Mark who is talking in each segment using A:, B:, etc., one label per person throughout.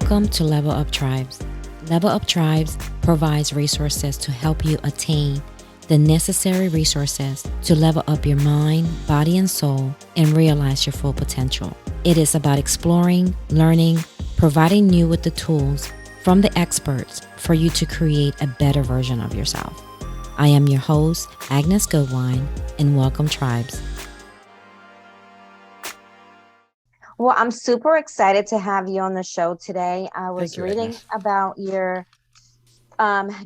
A: Welcome to Level Up Tribes. Level Up Tribes provides resources to help you attain the necessary resources to level up your mind, body, and soul and realize your full potential. It is about exploring, learning, providing you with the tools from the experts for you to create a better version of yourself. I am your host, Agnes Goodwine, and welcome, Tribes. Well, I'm super excited to have you on the show today. I was reading about your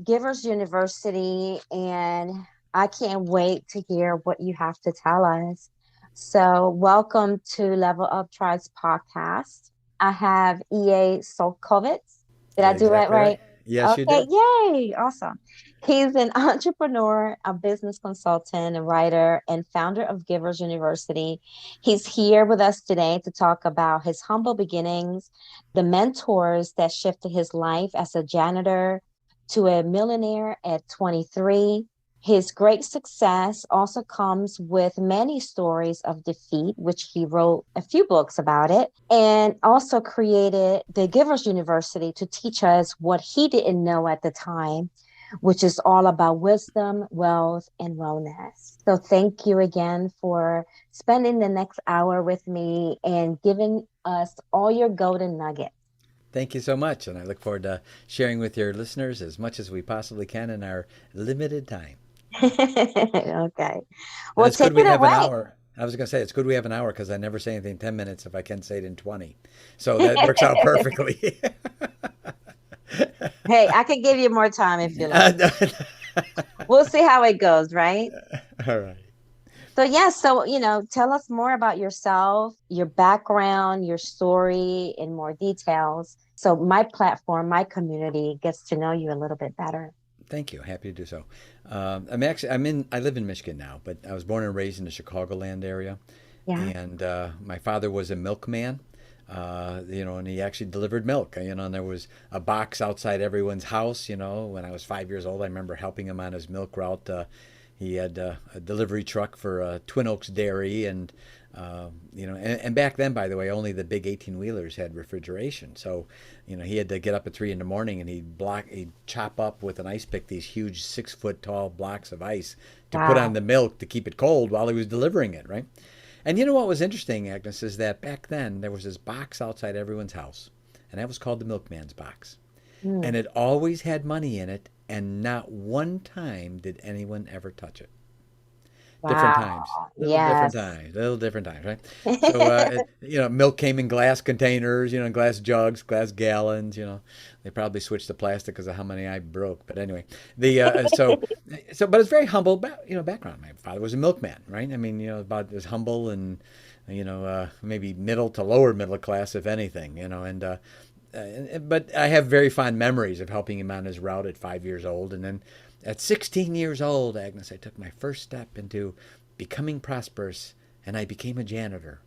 A: Givers University, and I can't wait to hear what you have to tell us. So welcome to Level Up Tribes podcast. I have EA Csolkovits. Did I do that right?
B: Yes, you
A: Okay,
B: did.
A: yay, awesome. He's an entrepreneur, a business consultant, a writer, and founder of Givers University. He's here with us today to talk about his humble beginnings, the mentors that shifted his life as a janitor to a millionaire at 23. His great success also comes with many stories of defeat, which he wrote a few books about it, and also created the Givers University to teach us what he didn't know at the time, which is all about wisdom, wealth, and wellness. So thank you again for spending the next hour with me and giving us all your golden nuggets.
B: Thank you so much. And I look forward to sharing with your listeners as much as we possibly can in our limited time.
A: Okay.
B: And
A: Well,
B: it's good
A: take
B: we
A: it
B: have an
A: away.
B: hour. I was going to say, it's good we have an hour because I never say anything in 10 minutes if I can say it in 20. So that works out perfectly.
A: Hey, I could give you more time if you like. We'll see how it goes, right?
B: All right.
A: So, tell us more about yourself, your background, your story in more details. So my platform, my community gets to know you a little bit better.
B: Thank you. Happy to do so. I live in Michigan now, but I was born and raised in the Chicagoland area.
A: Yeah.
B: And my father was a milkman, and he actually delivered milk, and there was a box outside everyone's house, when I was 5 years old. I remember helping him on his milk route. He had a delivery truck for Twin Oaks Dairy, and back then, by the way, only the big 18-wheelers had refrigeration. So, he had to get up at 3 in the morning and he'd chop up with an ice pick these huge 6-foot tall blocks of ice to put on
A: Wow.
B: the milk to keep it cold while he was delivering it, right? And you know what was interesting, Agnes, is that back then there was this box outside everyone's house, and that was called the milkman's box. And
A: Mm.
B: it always had money in it, and not one time did anyone ever touch it. Different times,
A: Wow. Yes.
B: little different times, right? So, milk came in glass containers, glass jugs, glass gallons. They probably switched to plastic because of how many I broke. But anyway, but it's very humble, background. My father was a milkman, right? I mean, about as humble and, maybe middle to lower middle class, if anything, but I have very fond memories of helping him on his route at 5 years old. And then at 16 years old, Agnes, I took my first step into becoming prosperous, and I became a janitor.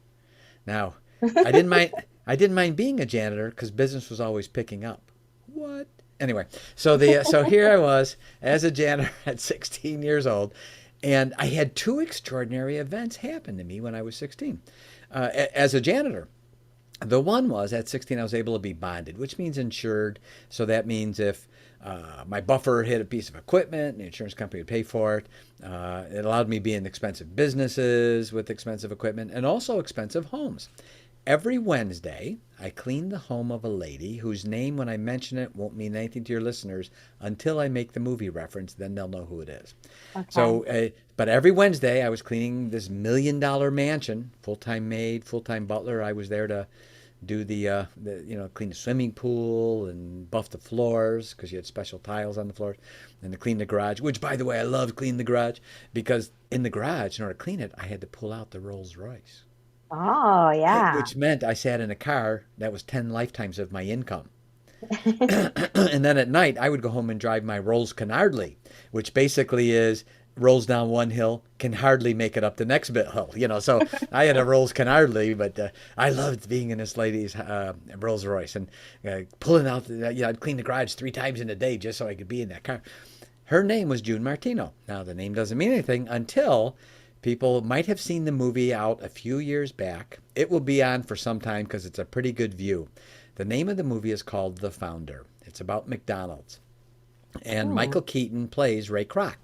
B: Now, I didn't mind. I didn't mind being a janitor because business was always picking up. What? Anyway, so here I was as a janitor at 16 years old, and I had two extraordinary events happen to me when I was 16 as a janitor. The one was at 16, I was able to be bonded, which means insured. So that means if my buffer hit a piece of equipment, the insurance company would pay for it. It allowed me to be in expensive businesses with expensive equipment and also expensive homes. Every Wednesday, I clean the home of a lady whose name, when I mention it, won't mean anything to your listeners until I make the movie reference. Then they'll know who it is.
A: Okay.
B: So, but every Wednesday, I was cleaning this $1 million mansion, full-time maid, full-time butler. I was there to do clean the swimming pool and buff the floors because you had special tiles on the floors, and to clean the garage, which, by the way, I loved cleaning the garage because in the garage, in order to clean it, I had to pull out the Rolls Royce,
A: Oh, yeah.
B: which meant I sat in a car that was 10 lifetimes of my income. And then at night, I would go home and drive my Rolls Canardly, which basically is rolls down one hill, can hardly make it up the next bit hill. So I had a Rolls Canardly, but I loved being in this lady's Rolls Royce and pulling out. I'd clean the garage 3 times in a day just so I could be in that car. Her name was June Martino. Now the name doesn't mean anything until people might have seen the movie out a few years back. It will be on for some time because it's a pretty good view. The name of the movie is called The Founder. It's about McDonald's. And
A: Hmm.
B: Michael Keaton plays Ray Kroc.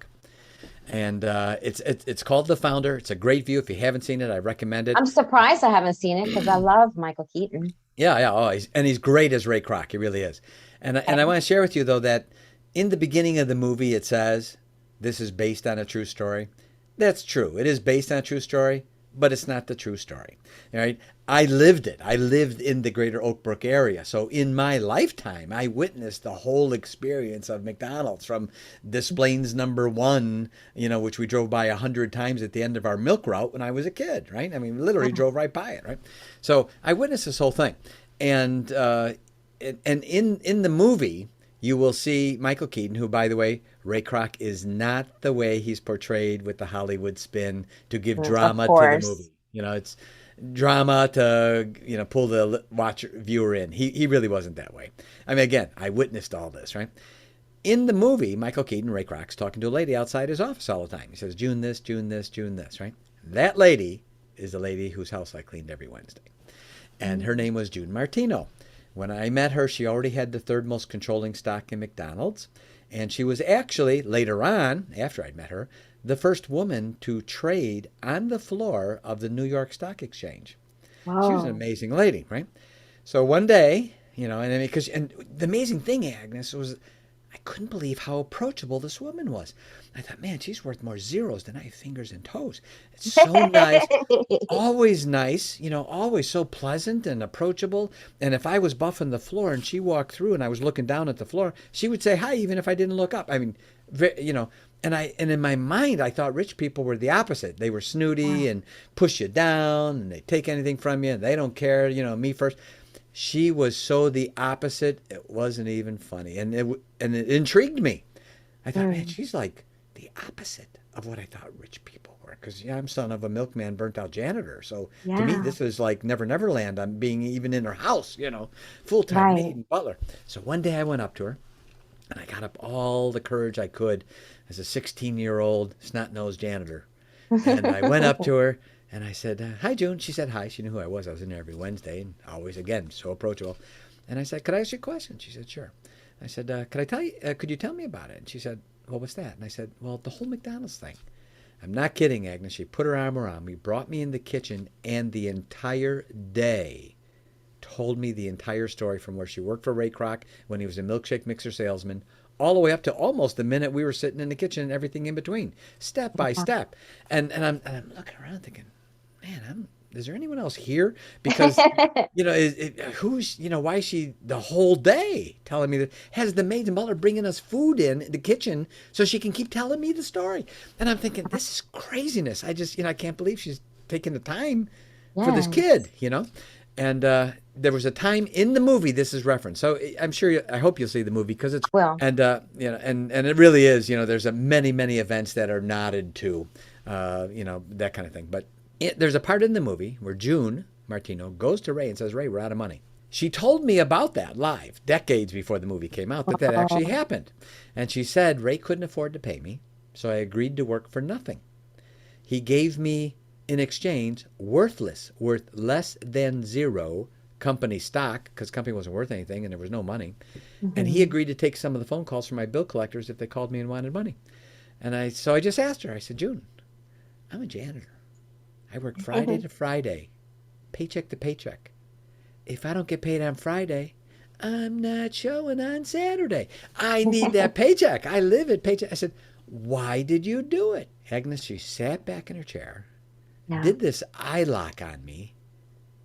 B: And it's called The Founder. It's a great view. If you haven't seen it, I recommend it.
A: I'm surprised I haven't seen it because I love Michael Keaton.
B: Yeah, yeah. Oh, he's great as Ray Kroc. He really is. And I
A: Okay.
B: want to share with you though that in the beginning of the movie it says this is based on a true story. That's true. It is based on a true story, but it's not the true story. All right. I lived it. I lived in the greater Oak Brook area. So in my lifetime, I witnessed the whole experience of McDonald's from Des Plaines number one, which we drove by 100 times at the end of our milk route when I was a kid, right? I mean, literally
A: Wow.
B: drove right by it, right? So I witnessed this whole thing. And in the movie, you will see Michael Keaton, who, by the way, Ray Kroc is not the way he's portrayed with the Hollywood spin to give
A: Of
B: drama to the
A: course.
B: movie. It's drama to pull the watcher viewer in. He really wasn't that way. I mean, again, I witnessed all this, right? In the movie, Michael Keaton, Ray Kroc's talking to a lady outside his office all the time. He says, June this, June this, June this, right? That lady is the lady whose house I cleaned every Wednesday. And her name was June Martino. When I met her, she already had the third most controlling stock in McDonald's. And she was actually, later on, after I'd met her, the first woman to trade on the floor of the New York Stock Exchange. She was an
A: Whoa.
B: amazing lady, right? So one day, and I mean, and the amazing thing, Agnes, was I couldn't believe how approachable this woman was. I thought, man, she's worth more zeros than I have fingers and toes. It's so nice, always nice, always so pleasant and approachable. And if I was buffing the floor and she walked through and I was looking down at the floor, she would say hi even if I didn't look up. I mean, and in my mind I thought rich people were the opposite. They were snooty
A: Wow.
B: and push you down and they take anything from you and they don't care, me first. She was so the opposite. It wasn't even funny, and it intrigued me. I thought, man,
A: Mm.
B: she's like the opposite of what I thought rich people were. Because I'm son of a milkman, burnt out janitor. So to me,
A: Yeah.
B: this is like Never Never Land. I'm being even in her house, full time maid
A: Right.
B: and butler. So one day I went up to her and I got up all the courage I could as a 16-year-old snot nosed janitor. And I went up to her and I said, hi, June. She said hi. She knew who I was. I was in there every Wednesday and always, again, so approachable. And I said, could I ask you a question? She said, sure. I said, could you tell me about it? And she said, well, what's that? And I said, well, the whole McDonald's thing. I'm not kidding, Agnes. She put her arm around me, brought me in the kitchen, and the entire day told me the entire story from where she worked for Ray Kroc when he was a milkshake mixer salesman, all the way up to almost the minute we were sitting in the kitchen and everything in between, step by step. And I'm looking around thinking, man, is there anyone else here? Because who's why is she the whole day telling me that has the maid and butler bringing us food in the kitchen so she can keep telling me the story? And I'm thinking this is craziness. I just I can't believe she's taking the time for this
A: Yes.
B: kid. And there was a time in the movie this is referenced. So I'm sure I hope you'll see the movie because it's
A: Well,
B: and and it really is. There's a many events that are nodded to, that kind of thing. But there's a part in the movie where June Martino goes to Ray and says, "Ray, we're out of money." She told me about that live decades before the movie came out that actually
A: oh,
B: happened, and she said Ray couldn't afford to pay me, so I agreed to work for nothing. He gave me in exchange worth less than zero company stock because company wasn't worth anything and there was no money. And he
A: mhm.
B: agreed to take some of the phone calls from my bill collectors if they called me and wanted money. So I just asked her. I said, June, I'm a janitor. I work Friday to Friday, paycheck to paycheck. If I don't get paid on Friday, I'm not showing on Saturday. I need that paycheck. I live at paycheck. I said, why did you do it? Agnes, she sat back in her chair,
A: Yeah.
B: did this eye lock on me,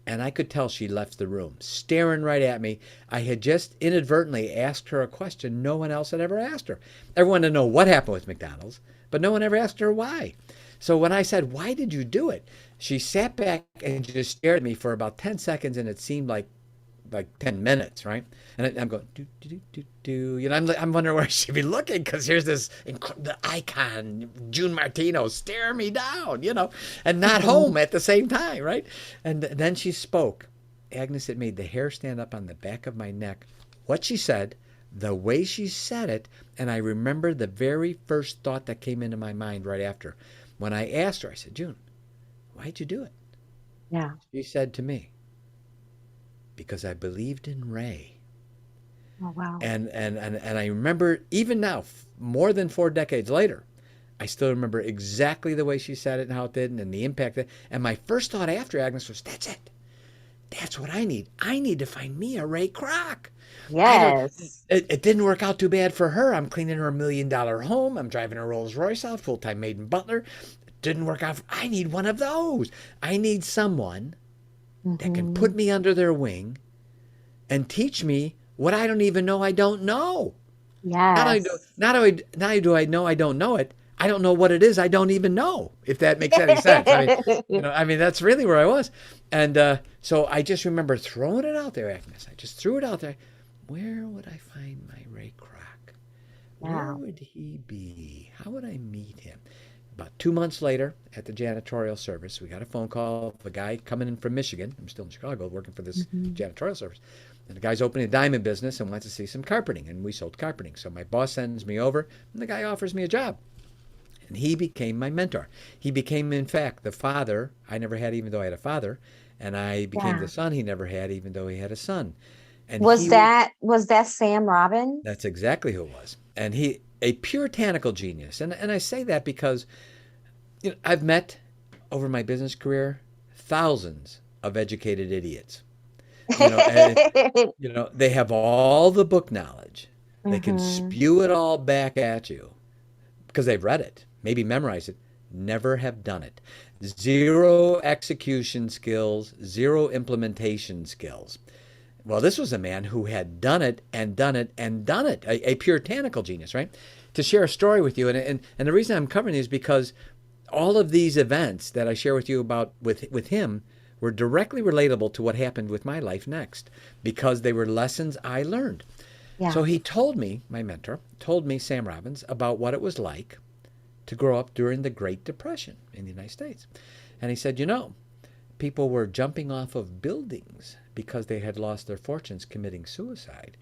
B: and I could tell she left the room, staring right at me. I had just inadvertently asked her a question no one else had ever asked her. Everyone wanted to know what happened with McDonald's, but no one ever asked her why. So when I said, why did you do it? She sat back and just stared at me for about 10 seconds, and it seemed like 10 minutes, right? And I'm going, do, do, do, do, do. I'm wondering where I should be looking because here's the icon, June Martino, stare me down, and not home at the same time, right? And then she spoke. Agnes, it made the hair stand up on the back of my neck. What she said, the way she said it, and I remember the very first thought that came into my mind right after. When I asked her, I said, June, why'd you do it?
A: Yeah.
B: She said to me, because I believed in Ray.
A: Oh, wow.
B: And I remember even now, more than 4 decades later, I still remember exactly the way she said it and how it did and the impact. And my first thought after Agnes was, that's it. That's what I need. I need to find me a Ray Kroc. I don't.
A: Yes.
B: It didn't work out too bad for her. I'm cleaning her $1 million home. I'm driving a Rolls Royce out, full time maid and butler. It didn't work out. I need one of those. I need someone that can
A: Hmm.
B: put me under their wing and teach me what I don't even know I don't know. Not only do
A: Yes.
B: not only do I know I don't know it, I don't know what it is I don't even know. If that makes any sense. I mean that's really where I was, and so I just remember throwing it out there, Agnes. I just threw it out there. Where would I find my Ray Kroc? Where
A: Wow.
B: would he be? How would I meet him? About 2 months later, at the janitorial service, we got a phone call of a guy coming in from Michigan. I'm still in Chicago working for this
A: Hmm.
B: janitorial service. And the guy's opening a diamond business and wants to see some carpeting. And we sold carpeting. So my boss sends me over, and the guy offers me a job. And he became my mentor. He became, in fact, the father I never had, even though I had a father. And I became the
A: Yeah.
B: son he never had, even though he had a son. And
A: Was
B: he was,
A: that Sam Robbins?
B: that's exactly who it was. And he, a puritanical genius. And I say that because I've met over my business career thousands of educated idiots. You know, and, they have all the book knowledge. They can
A: Hmm.
B: spew it all back at you because they've read it, maybe memorized it, never have done it. Zero execution skills, zero implementation skills. Well, this was a man who had done it and done it and done it, a puritanical genius, right? To share a story with you. And the reason I'm covering this is because all of these events that I share with you about with him were directly relatable to what happened with my life next because they were lessons I learned.
A: Yeah.
B: So he told me, my mentor, told me, Sam Robbins, about what it was like to grow up during the Great Depression in the United States. And he said, people were jumping off of buildings because they had lost their fortunes committing suicide.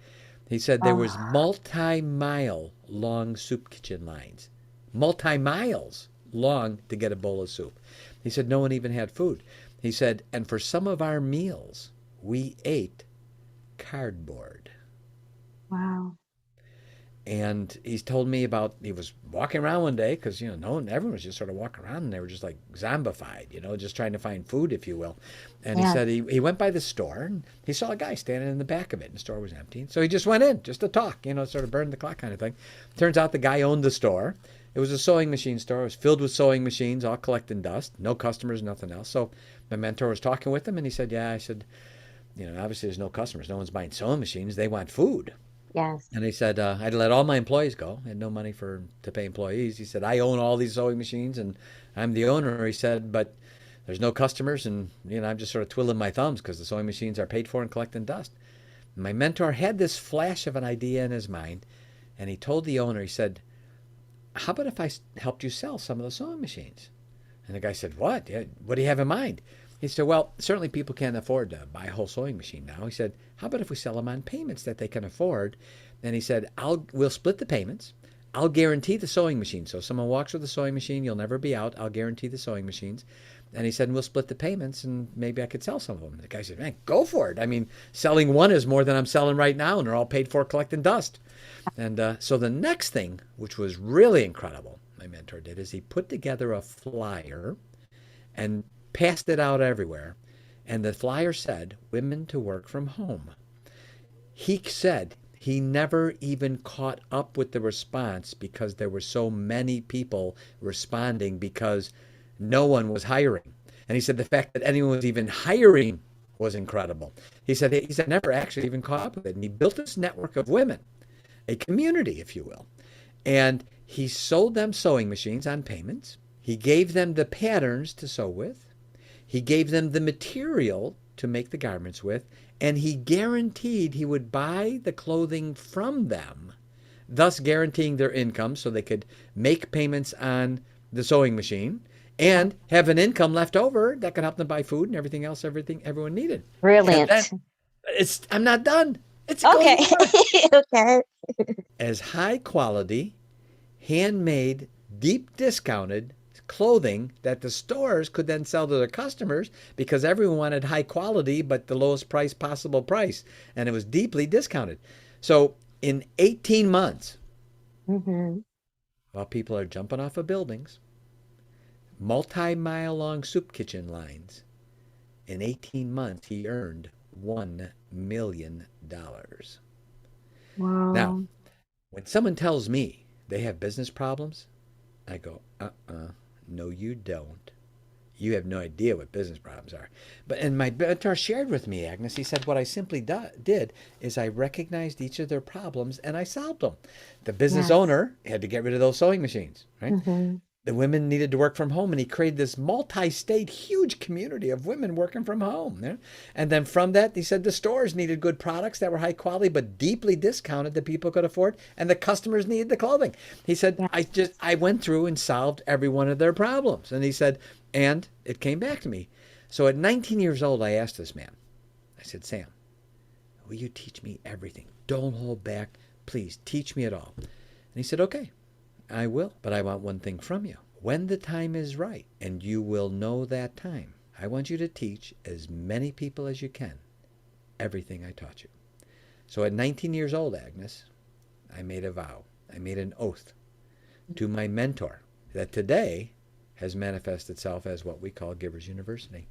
B: He said there was
A: Oh,
B: multi-mile long soup kitchen lines, multi-miles long to get a bowl of soup. He said no one even had food. He said, and for some of our meals, we ate cardboard.
A: wow.
B: And he's told me about he was walking around one day because no one, everyone was just sort of walking around and they were just like zombified, just trying to find food, if you will. And he
A: Yeah.
B: said he went by the store and he saw a guy standing in the back of it and the store was empty. So he just went in just to talk, sort of burn the clock kind of thing. Turns out the guy owned the store. It was a sewing machine store. It was filled with sewing machines, all collecting dust. No customers, nothing else. So my mentor was talking with him and he said, yeah, I said, obviously there's no customers. No one's buying sewing machines. They want food.
A: Yes.
B: And he said, I'd let all my employees go. I had no money to pay employees. He said, I own all these sewing machines and I'm the owner. He said, but there's no customers and, I'm just sort of twiddling my thumbs because the sewing machines are paid for and collecting dust. My mentor had this flash of an idea in his mind and he told the owner, he said, how about if I helped you sell some of the sewing machines? And the guy said, what? Yeah, what do you have in mind? He said, well, certainly people can't afford to buy a whole sewing machine now. He said, how about if we sell them on payments that they can afford? And he said, we'll split the payments. I'll guarantee the sewing machine. So if someone walks with a sewing machine, you'll never be out. I'll guarantee the sewing machines. And he said, we'll split the payments and maybe I could sell some of them. The guy said, man, go for it. I mean, selling one is more than I'm selling right now and they're all paid for collecting dust. And so the next thing, which was really incredible, my mentor did, is he put together a flyer and passed it out everywhere. And the flyer said, women to work from home. He said he never even caught up with the response because there were so many people responding because no one was hiring. And he said the fact that anyone was even hiring was incredible. He said never actually even caught up with it. And he built this network of women, a community, if you will. And he sold them sewing machines on payments. He gave them the patterns to sew with. He gave them the material to make the garments with, and he guaranteed he would buy the clothing from them, thus guaranteeing their income so they could make payments on the sewing machine and have an income left over that could help them buy food and everything else, everything everyone needed. And then
A: Brilliant.
B: I'm not done. It goes
A: Okay.
B: more.
A: Okay.
B: As high quality, handmade, deep discounted clothing that the stores could then sell to their customers because everyone wanted high quality but the lowest price possible price. And it was deeply discounted. So in 18 months,
A: Mm-hmm.
B: while people are jumping off of buildings, multi-mile long soup kitchen lines, in 18 months he earned $1 million. Now,
A: Wow.
B: when someone tells me they have business problems, I go, no, you don't. You have no idea what business problems are. But and my mentor shared with me, Agnes, he said, what I simply did is I recognized each of their problems and I solved them. The business
A: Yes.
B: owner had to get rid of those sewing machines, right?
A: Mm-hmm.
B: The women needed to work from home, and he created this multi-state huge community of women working from home. Yeah? And then from that, he said the stores needed good products that were high quality but deeply discounted that people could afford, and the customers needed the clothing. He said,
A: Yes.
B: I went through and solved every one of their problems. And he said, and it came back to me. So at 19 years old, I asked this man, I said, Sam, will you teach me everything? Don't hold back. Please teach me it all. And he said, okay, I will, but I want one thing from you. When the time is right, and you will know that time, I want you to teach as many people as you can everything I taught you. So at 19 years old, Agnes, I made a vow. I made an oath to my mentor that today has manifested itself as what we call Givers University.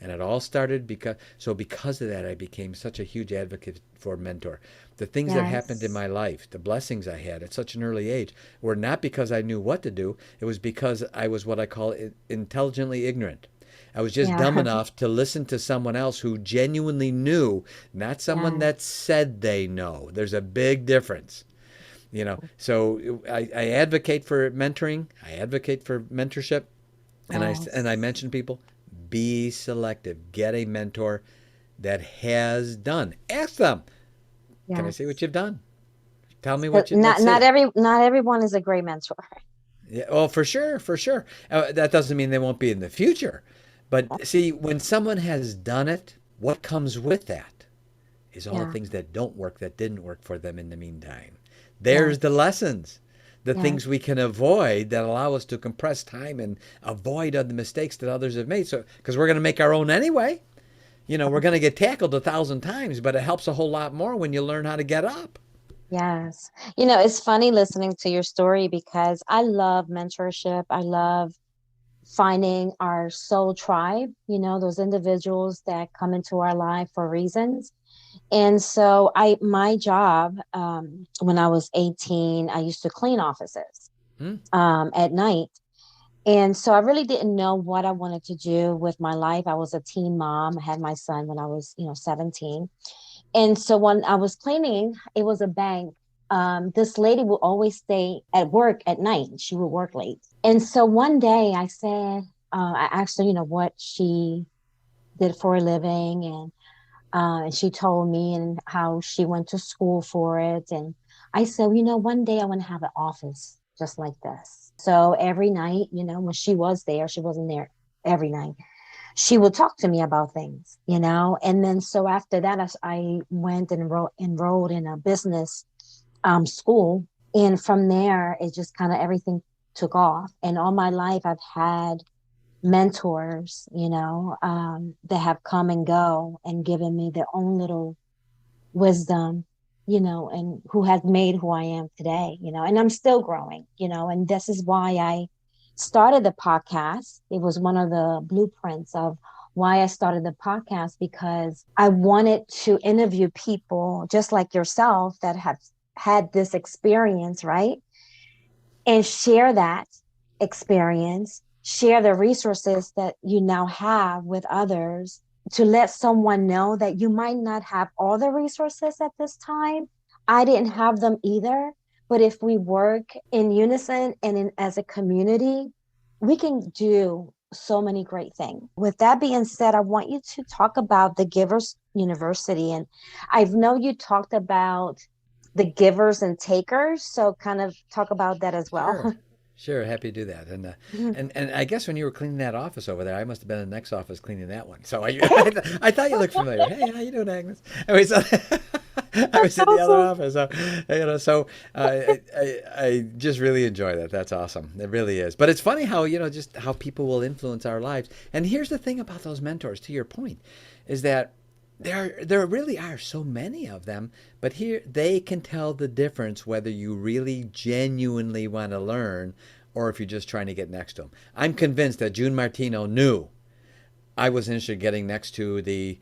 B: And it all started because of that, I became such a huge advocate for mentor. The things that happened in
A: Yes.
B: my life, the blessings I had at such an early age, were not because I knew what to do. It was because I was what I call intelligently ignorant. I was just dumb
A: Yeah.
B: enough to listen to someone else who genuinely knew, not someone that
A: Yes.
B: said they know. There's a big difference. So I advocate for mentoring. I advocate for mentorship. And I
A: Yes.
B: mention people, be selective. Get a mentor that has done. Ask them, can I see what
A: Yes.
B: you've done? Tell me
A: But
B: what you, let's see.
A: not everyone is a great mentor.
B: Yeah, well, for sure, for sure. That doesn't mean they won't be in the future. But see, when someone has done it, what comes with that is all the
A: Yeah.
B: things that don't work, that didn't work for them in the meantime. There's the
A: Yes.
B: lessons, the things we
A: Yes.
B: can avoid that allow us to compress time and avoid the mistakes that others have made. So, because we're going to make our own anyway. We're going to get tackled 1,000 times, but it helps a whole lot more when you learn how to get up.
A: Yes. It's funny listening to your story because I love mentorship. I love finding our soul tribe, those individuals that come into our life for reasons. And so my job, when I was 18, I used to clean offices
B: Hmm?
A: at night. And so I really didn't know what I wanted to do with my life. I was a teen mom. I had my son when I was, 17. And so when I was cleaning, it was a bank. This lady would always stay at work at night. She would work late. And so one day I asked her, what she did for a living. And she told me and how she went to school for it. And I said, one day I want to have an office just like this. So every night, when she was there, she wasn't there every night. She would talk to me about things. And then so after that, I went and enrolled in a business school. And from there, it just kind of everything took off. And all my life, I've had mentors, that have come and go and given me their own little wisdom, and who has made who I am today, and I'm still growing, and this is why I started the podcast. It was one of the blueprints of why I started the podcast because I wanted to interview people just like yourself that have had this experience, right? And share that experience, share the resources that you now have with others to let someone know that you might not have all the resources at this time. I didn't have them either. But if we work in unison and as a community, we can do so many great things. With that being said, I want you to talk about the Givers University. And I know you talked about the givers and takers. So kind of talk about that as
B: Sure.
A: well.
B: Sure, happy to do that. And I guess when you were cleaning that office over there, I must have been in the next office cleaning that one. So I thought you looked familiar. Hey, how you doing, Agnes? Anyway, so I
A: That's
B: was in the other
A: awesome.
B: office. So, so I just really enjoy that. That's awesome. It really is. But it's funny how, just how people will influence our lives. And here's the thing about those mentors, to your point, is that there really are so many of them, but here they can tell the difference whether you really genuinely want to learn or if you're just trying to get next to them. I'm convinced that June Martino knew I was interested in getting next to the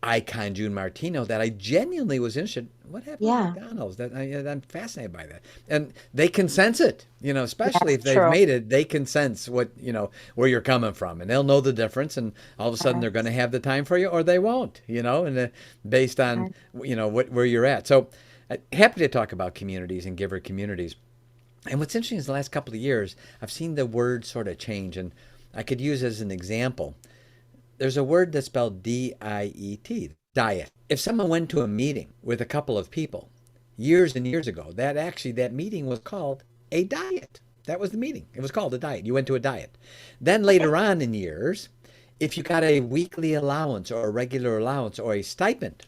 B: icon June Martino, that I genuinely was interested. What happened with
A: Yeah.
B: McDonald's? I'm fascinated by that, and they can sense it. Especially
A: Yes,
B: if they've
A: true.
B: made it, they can sense what where you're coming from, and they'll know the difference. And all of a sudden, they're going to
A: Yes.
B: have the time for you, or they won't. And based on
A: Yes.
B: where you're at. So, happy to talk about communities and giver communities. And what's interesting is the last couple of years, I've seen the word sort of change, and I could use as an example, there's a word that's spelled diet, diet. If someone went to a meeting with a couple of people years and years ago, that meeting was called a diet. That was the meeting. It was called a diet. You went to a diet. Then later on in years, if you got a weekly allowance or a regular allowance or a stipend,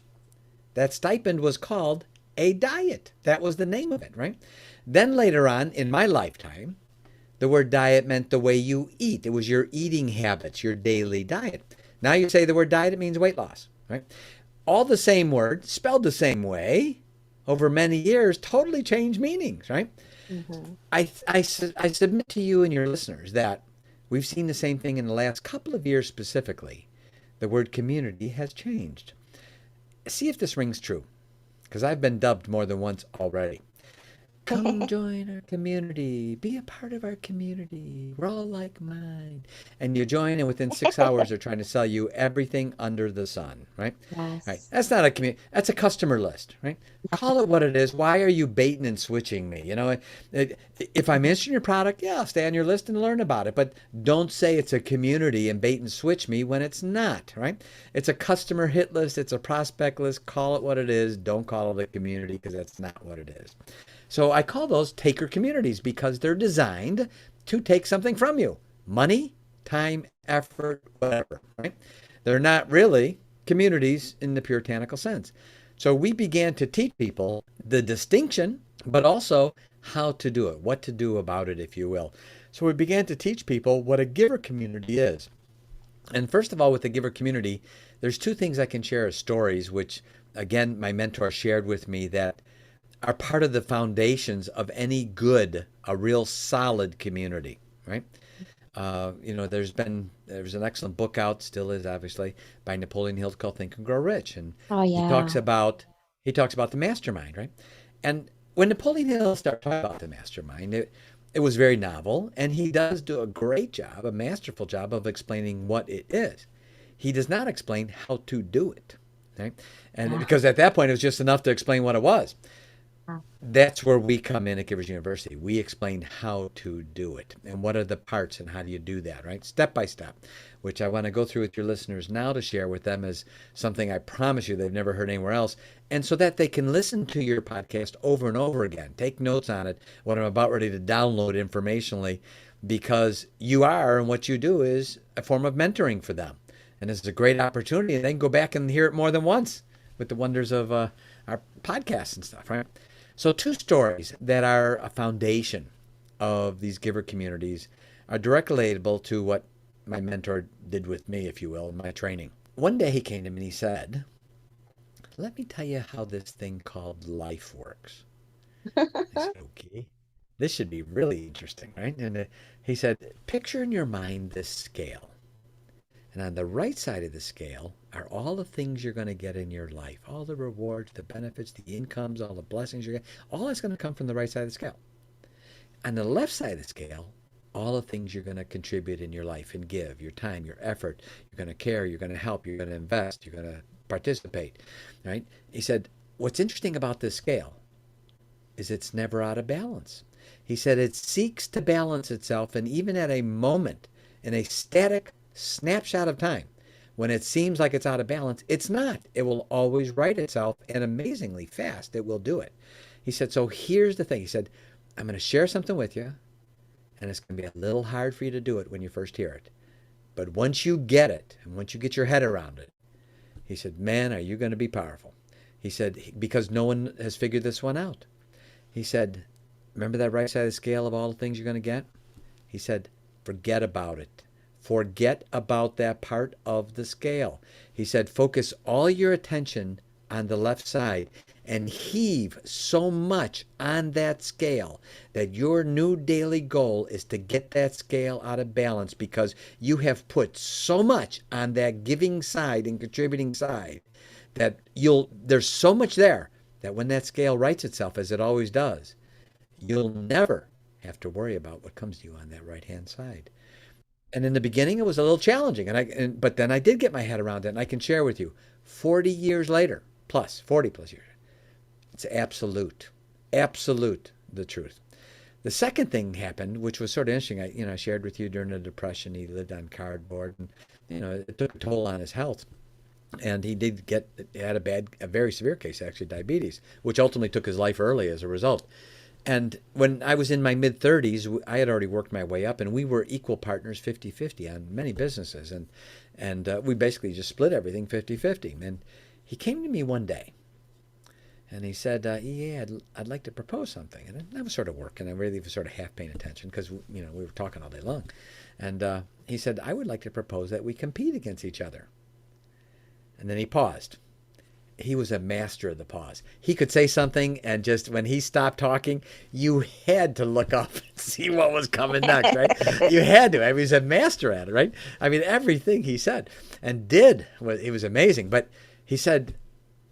B: that stipend was called a diet. That was the name of it, right? Then later on in my lifetime, the word diet meant the way you eat. It was your eating habits, your daily diet. Now you say the word diet, it means weight loss, right? All the same word, spelled the same way, over many years, totally changed meanings, right?
A: Hmm.
B: I submit to you and your listeners that we've seen the same thing in the last couple of years specifically. The word community has changed. See if this rings true, because I've been dubbed more than once already. Come join our community. Be a part of our community. We're all like mind. And you join, and within 6 hours, they're trying to sell you everything under the sun, right? Right.
A: Yes.
B: That's not a community. That's a customer list, right? Call it what it is. Why are you baiting and switching me? If I'm interested in your product, yeah, I'll stay on your list and learn about it. But don't say it's a community and bait and switch me when it's not, right? It's a customer hit list. It's a prospect list. Call it what it is. Don't call it a community, because that's not what it is. So I call those taker communities because they're designed to take something from you: money, time, effort, whatever, right? They're not really communities in the puritanical sense. So we began to teach people the distinction, but also how to do it, what to do about it, if you will. So we began to teach people what a giver community is. And first of all, with the giver community, there's two things I can share as stories, which, again, my mentor shared with me, that are part of the foundations of any good, a real solid community, right? There's an excellent book out, still is obviously, by Napoleon Hill called Think and Grow Rich, and
A: Oh,
B: he talks
A: yeah.
B: about he talks about the mastermind, right? And when Napoleon Hill started talking about the mastermind, it was very novel, and he does do a great job, a masterful job of explaining what it is. He does not explain how to do it, right? And
A: Yeah.
B: because at that point it was just enough to explain what it was.
A: Yeah.
B: That's where we come in at Givers University. We explain how to do it and what are the parts and how do you do that, right? Step by step, which I want to go through with your listeners now to share with them as something I promise you they've never heard anywhere else. And so that they can listen to your podcast over and over again, take notes on it, what I'm about ready to download informationally, because you are, and what you do is a form of mentoring for them. And this is a great opportunity. And they can go back and hear it more than once with the wonders of our podcasts and stuff, right? So, two stories that are a foundation of these giver communities are directly relatable to what my mentor did with me, if you will, in my training. One day he came to me and he said, "Let me tell you how this thing called life works." I said, "Okay, this should be really interesting, right?" And he said, "Picture in your mind this scale. And on the right side of the scale are all the things you're going to get in your life, all the rewards, the benefits, the incomes, all the blessings you're getting. All that's going to come from the right side of the scale. On the left side of the scale, all the things you're going to contribute in your life and give, your time, your effort. You're going to care, you're going to help, you're going to invest, you're going to participate, right?" He said, "What's interesting about this scale is it's never out of balance." He said it seeks to balance itself, and even at a moment, in a static snapshot of time, when it seems like it's out of balance, it's not. It will always right itself, and amazingly fast, it will do it. He said, so here's the thing. He said, I'm going to share something with you, and it's going to be a little hard for you to do it when you first hear it. But once you get it, and once you get your head around it, he said, man, are you going to be powerful? He said, because no one has figured this one out. He said, remember that right side of the scale of all the things you're going to get? He said, forget about it. Forget about that part of the scale. He said, focus all your attention on the left side and heave so much on that scale that your new daily goal is to get that scale out of balance because you have put so much on that giving side and contributing side that there's so much there that when that scale rights itself as it always does, you'll never have to worry about what comes to you on that right hand side. And in the beginning, it was a little challenging, but then I did get my head around it, and I can share with you, 40 years later, plus 40 plus years, it's absolute, absolute the truth. The second thing happened, which was sort of interesting. I shared with you during the Depression, he lived on cardboard, and it took a toll on his health. And he had a very severe case, actually, diabetes, which ultimately took his life early as a result. And when I was in my mid 30s, I had already worked my way up, and we were equal partners 50-50 on many businesses. And we basically just split everything 50-50. And he came to me one day and he said, EA, I'd like to propose something. And I was sort of working. I really was sort of half paying attention because, we were talking all day long. And he said, I would like to propose that we compete against each other. And then he paused. He was a master of the pause. He could say something, and just when he stopped talking, you had to look up and see what was coming next, right? You had to. I mean, he was a master at it, right? I mean, everything he said and did, it was amazing. But he said,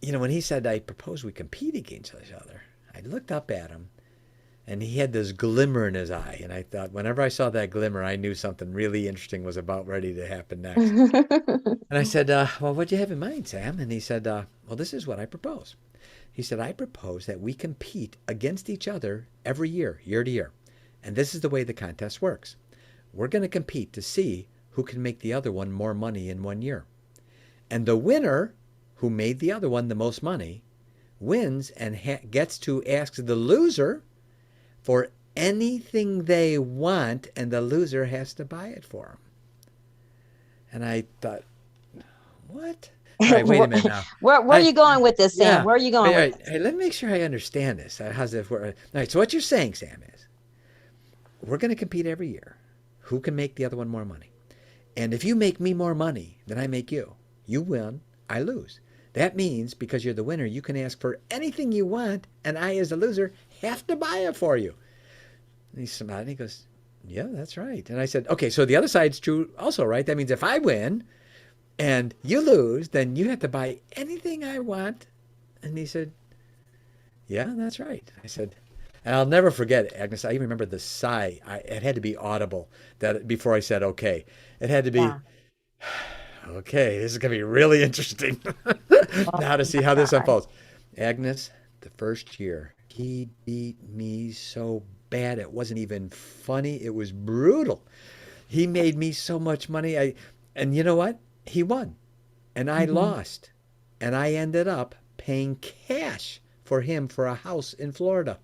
B: when he said, I propose we compete against each other, I looked up at him, and he had this glimmer in his eye. And I thought, whenever I saw that glimmer, I knew something really interesting was about ready to happen next. And I said, well, what do you have in mind, Sam? And he said, well, this is what I propose. He said, I propose that we compete against each other every year, year to year. And this is the way the contest works. We're going to compete to see who can make the other one more money in one year. And the winner, who made the other one the most money, wins and gets to ask the loser for anything they want, and the loser has to buy it for them. And I thought, what? All right, wait a minute now.
A: Where are you going with this, Sam?
B: Yeah.
A: Where are you going
B: All
A: with
B: right, hey, let me make sure I understand this. How's this work? All right, so what you're saying, Sam, is we're going to compete every year. Who can make the other one more money? And if you make me more money than I make you, you win, I lose. That means because you're the winner, you can ask for anything you want, and I, as the loser, have to buy it for you. And he smiled and he goes, yeah, that's right. And I said, okay, so the other side's true also, right? That means if I win and you lose, then you have to buy anything I want. And he said, yeah, that's right. I said, and I'll never forget it, Agnes. I even remember the sigh. It had to be audible that before I said, okay. It had to be,
A: yeah.
B: okay, this is going to be really interesting
A: Oh
B: now to see
A: my
B: how this
A: God.
B: unfolds. Agnes, the first year, he beat me so bad. It wasn't even funny. It was brutal. He made me so much money. And you know what? He won and I
A: Mhm.
B: lost. And I ended up paying cash for him for a house in Florida.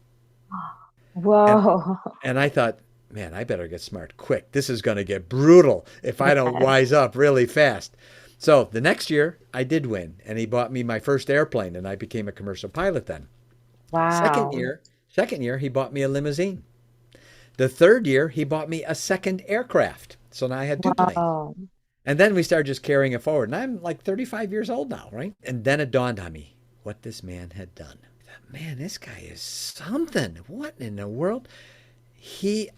B: And
A: Whoa.
B: and I thought, man, I better get smart quick. This is going to get brutal if I don't
A: Yes.
B: wise up really fast. So the next year, I did win, and he bought me my first airplane, and I became a commercial pilot then. Second
A: Wow.
B: year, second year, he bought me a limousine. The third year, he bought me a second aircraft. So now I had two planes.
A: Wow.
B: And then we started just carrying it forward. And I'm like 35 years old now, right? And then it dawned on me what this man had done. I thought, man, this guy is something. What in the world?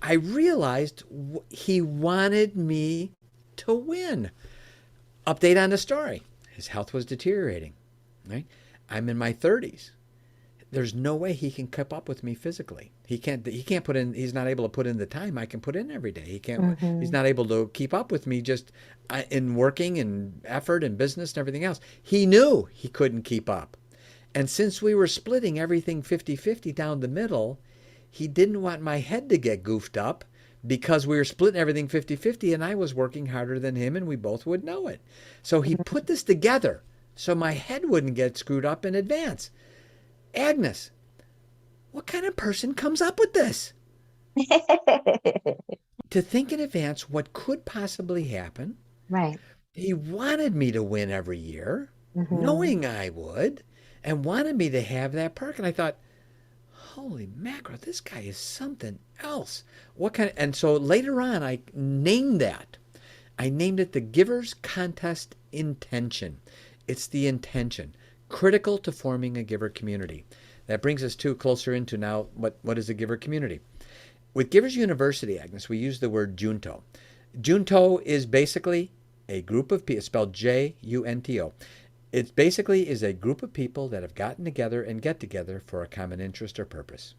B: I realized he wanted me to win. Update on the story. His health was deteriorating, right? I'm in my 30s. There's no way he can keep up with me physically. He can't put in he's not able to put in the time I can put in every day. He's
A: Hmm.
B: not able to keep up with me just in working and effort and business and everything else. He knew he couldn't keep up. And since we were splitting everything 50-50 down the middle, he didn't want my head to get goofed up because we were splitting everything 50-50 and I was working harder than him and we both would know it. So he put this together so my head wouldn't get screwed up in advance. Agnes, what kind of person comes up with this? To think in advance what could possibly happen.
A: Right.
B: He wanted me to win every year,
A: Hmm.
B: knowing I would. and wanted me to have that perk. And I thought, holy mackerel, this guy is something else. What kind of, and so later on, I named that. I named it the Givers Contest Intention. It's the intention, critical to forming a giver community. That brings us closer into now what is a giver community. With Givers University, Agnes, we use the word Junto. Junto is basically a group of people, spelled Junto. It basically is a group of people that have gotten together and get together for a common interest or purpose.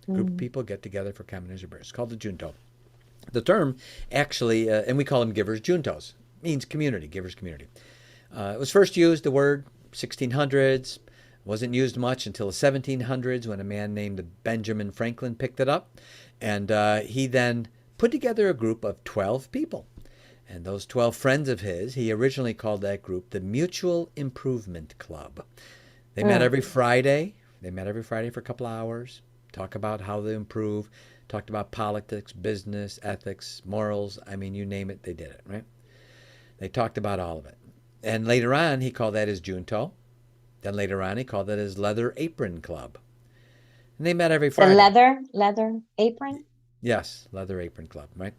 B: A group of
A: Mm.
B: people get together for common interest or purpose. It's called the Junto. The term actually, and we call them Givers Juntos, means community, Givers community. It was first used, the word, 1600s. Wasn't used much until the 1700s when a man named Benjamin Franklin picked it up. And he then put together a group of 12 people. And those 12 friends of his, he originally called that group the Mutual Improvement Club. They met
A: Mm.
B: every Friday. They met every Friday for a couple of hours, talk about how they improve, talked about politics, business, ethics, morals. I mean, you name it, they did it, right? They talked about all of it. And later on, he called that his Junto. Then later on, he called it his Leather Apron Club. And they met every
A: The
B: Friday.
A: leather apron.
B: Yes, Leather Apron Club, right?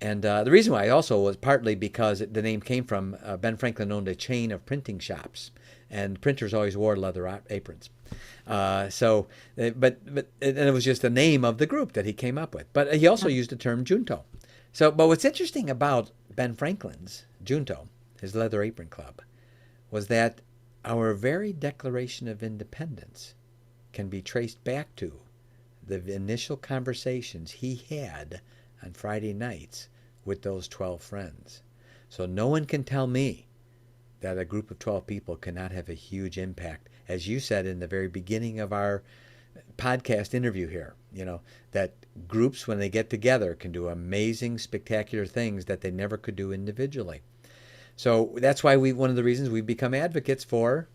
B: And the reason why also was partly because the name came from Ben Franklin owned a chain of printing shops, and printers always wore leather aprons. But and it was just the name of the group that he came up with. But he also
A: Yeah.
B: used the term Junto. So, but what's interesting about Ben Franklin's Junto, his Leather Apron Club, was that our very Declaration of Independence can be traced back to the initial conversations he had on Friday nights with those 12 friends. So no one can tell me that a group of 12 people cannot have a huge impact. As you said in the very beginning of our podcast interview here, that groups, when they get together, can do amazing, spectacular things that they never could do individually. So that's why one of the reasons we've become advocates for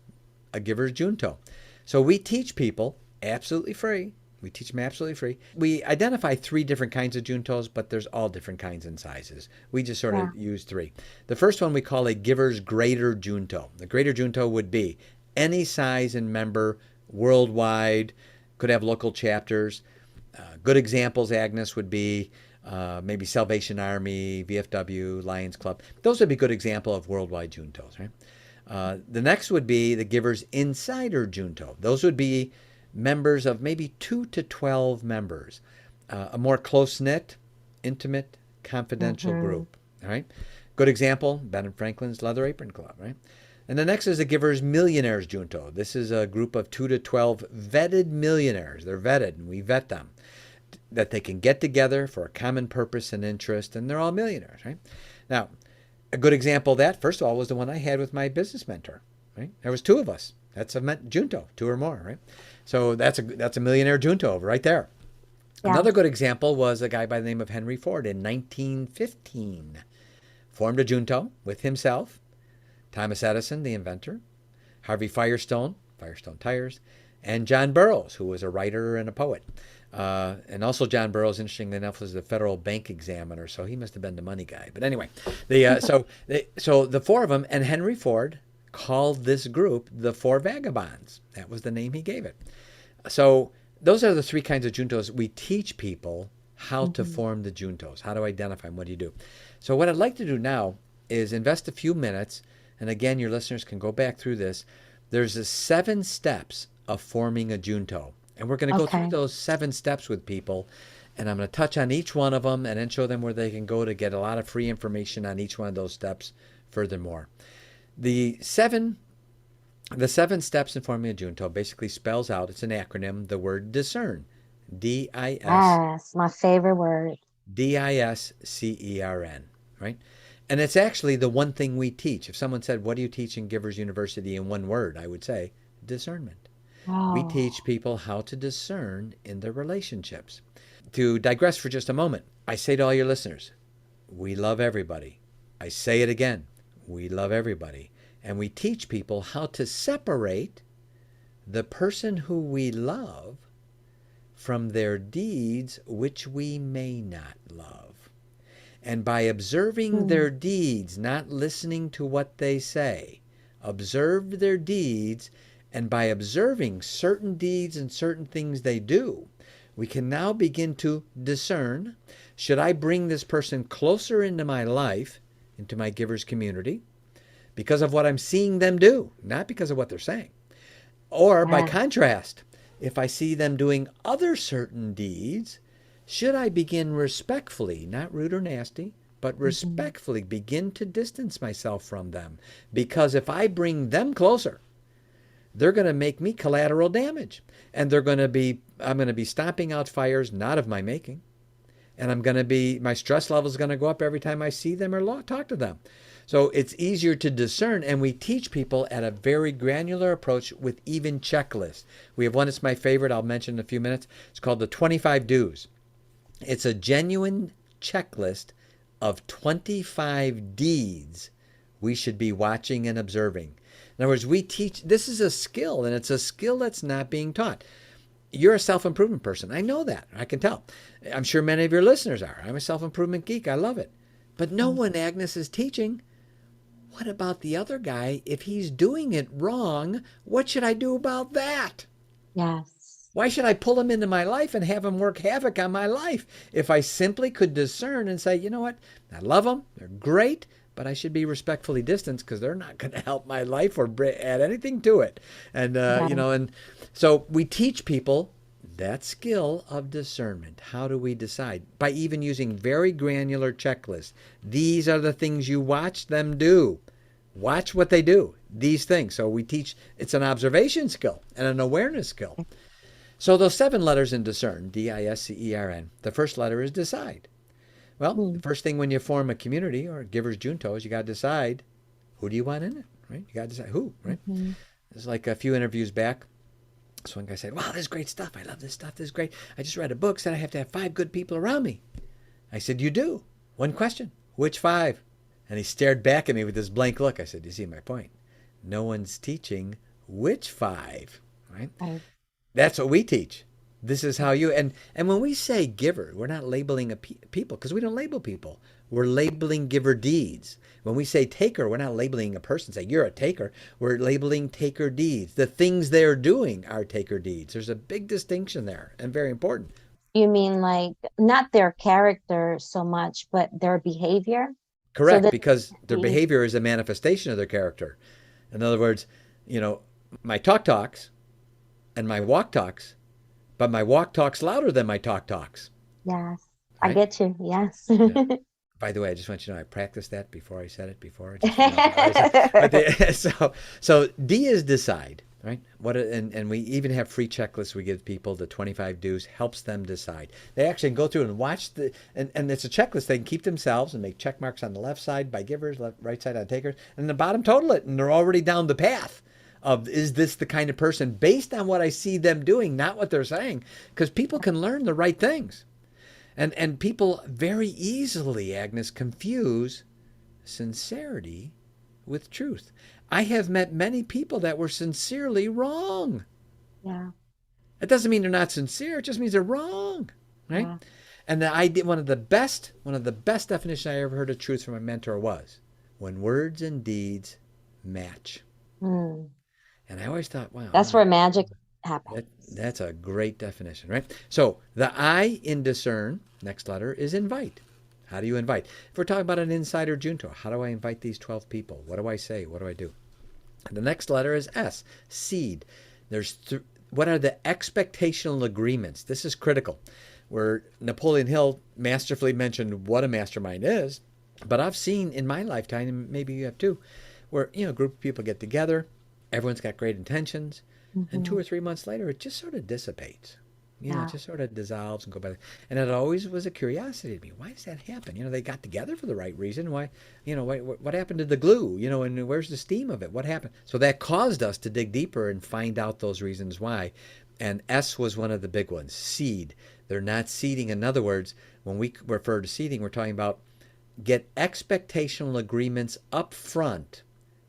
B: a Givers Junto. So we teach people absolutely free. We teach them absolutely free. We identify 3 different kinds of Juntos, but there's all different kinds and sizes. We just sort
A: Yeah.
B: of use 3. The first one we call a Givers Greater Junto. The Greater Junto would be any size and member worldwide, could have local chapters. Good examples, Agnes, would be maybe Salvation Army, VFW, Lions Club. Those would be good example of worldwide Juntos, right? The next would be the Givers Insider Junto. Those would be members of maybe 2 to 12 members, a more close-knit, intimate, confidential
A: Mm-hmm.
B: group. All right. Good example, Ben Franklin's Leather Apron Club, right? And the next is the Givers Millionaires Junto. This is a group of 2 to 12 vetted millionaires. They're vetted, and we vet them, that they can get together for a common purpose and interest, and they're all millionaires, right? Now, a good example of that, first of all, was the one I had with my business mentor, right? There was 2 of us. That's a Junto, 2 or more, right? So that's a millionaire Junto right there.
A: Yeah.
B: Another good example was a guy by the name of Henry Ford in 1915. Formed a Junto with himself, Thomas Edison, the inventor, Harvey Firestone, Firestone Tires, and John Burroughs, who was a writer and a poet. And also John Burroughs, interestingly enough, was the federal bank examiner, so he must have been the money guy. But anyway, so the 4 of them, and Henry Ford called this group the 4 Vagabonds. That was the name he gave it. So those are the 3 kinds of Juntos. We teach people how to
A: Mm-hmm.
B: form the Juntos, how to identify them, what do you do. So what I'd like to do now is invest a few minutes, and again, your listeners can go back through this. There's 7 steps of forming a Junto. And we're going to go through
A: Okay.
B: those 7 steps with people. And I'm going to touch on each one of them and then show them where they can go to get a lot of free information on each one of those steps furthermore. The 7 steps in forming a Junto basically spells out, it's an acronym, the word discern. D-I-S
A: Yes, my favorite word.
B: D-I-S-C-E-R-N, right? And it's actually the one thing we teach. If someone said, what do you teach in Givers University in one word? I would say discernment. We
A: Oh.
B: teach people how to discern in their relationships. To digress for just a moment, I say to all your listeners, we love everybody. I say it again, we love everybody. And we teach people how to separate the person who we love from their deeds which we may not love. And by observing
A: Hmm.
B: their deeds, not listening to what they say, observe their deeds, And by observing certain deeds and certain things they do, we can now begin to discern, should I bring this person closer into my life, into my givers community, because of what I'm seeing them do, not because of what they're saying? Or by
A: Yeah.
B: contrast, if I see them doing other certain deeds, should I begin respectfully, not rude or nasty, but
A: Mhm.
B: respectfully begin to distance myself from them? Because if I bring them closer, they're going to make me collateral damage. And I'm going to be stomping out fires not of my making. And my stress level is going to go up every time I see them or talk to them. So it's easier to discern, and we teach people at a very granular approach with even checklists. We have one that's my favorite, I'll mention in a few minutes. It's called the 25 Do's. It's a genuine checklist of 25 deeds we should be watching and observing. In other words, we teach, this is a skill, and it's a skill that's not being taught. You're a self-improvement person. I know that. I can tell. I'm sure many of your listeners are. I'm a self-improvement geek. I love it. But no one, Agnes, is teaching, what about the other guy? If he's doing it wrong, what should I do about that?
A: Yes.
B: Why should I pull him into my life and have him work havoc on my life if I simply could discern and say, you know what? I love them. They're great, but I should be respectfully distanced because they're not going to help my life or add anything to it. And,
A: Right.
B: and so we teach people that skill of discernment. How do we decide? By even using very granular checklists. These are the things you watch them do. Watch what they do, these things. So we teach, it's an observation skill and an awareness skill. So those 7 letters in discern, D-I-S-C-E-R-N, the first letter is decide. Well, the
A: Mm.
B: first thing when you form a community or Givers Junto is you got to decide, who do you want in it, right? You got to decide who, right?
A: Mhm.
B: It's like a few interviews back. This one guy said, wow, this is great stuff. I love this stuff. This is great. I just read a book, said I have to have 5 good people around me. I said, you do. One question, which 5? And he stared back at me with this blank look. I said, you see my point? No one's teaching which 5, right?
A: Right.
B: That's what we teach. This is how you, and when we say giver, we're not labeling people because we don't label people. We're labeling giver deeds. When we say taker, we're not labeling a person, say you're a taker. We're labeling taker deeds. The things they're doing are taker deeds. There's a big distinction there and very important.
A: You mean like not their character so much, but their behavior? So
B: Correct,
A: that
B: because their
A: be,
B: behavior is a manifestation of their character. In other words, my talk talks and my walk talks, but my walk talks louder than my talk talks,
A: yes, I
B: right?
A: get you. Yes.
B: Yeah. By the way, I just want you to know I practiced that before I said it before. But so D is decide, right? And we even have free checklists we give people. The 25 do's helps them decide. They actually go through and watch and it's a checklist they can keep themselves and make check marks on the left side by givers, right side on takers, and the bottom total it, and they're already down the path of, is this the kind of person based on what I see them doing, not what they're saying, because people can learn the right things. And people very easily, Agnes, confuse sincerity with truth. I have met many people that were sincerely wrong.
A: Yeah,
B: It doesn't mean they're not sincere, it just means they're wrong. Right?
A: yeah.
B: And the idea, one of the best definitions I ever heard of truth from a mentor was when words and deeds match.
A: Mm.
B: And I always thought, wow,
A: That's where magic happens.
B: that's a great definition, right? So the I in discern, next letter, is invite. How do you invite? If we're talking about an insider junto, how do I invite these 12 people? What do I say? What do I do? The next letter is S, seed. What are the expectational agreements? This is critical. Where Napoleon Hill masterfully mentioned what a mastermind is, but I've seen in my lifetime, and maybe you have too, where a group of people get together, everyone's got great intentions, and 2 or 3 months later, it just sort of dissipates. It
A: Yeah.
B: just sort of dissolves and go by. And it always was a curiosity to me. Why does that happen? They got together for the right reason. Why, what happened to the glue? And where's the steam of it? What happened? So that caused us to dig deeper and find out those reasons why. And S was one of the big ones, seed. They're not seeding. In other words, when we refer to seeding, we're talking about get expectational agreements up front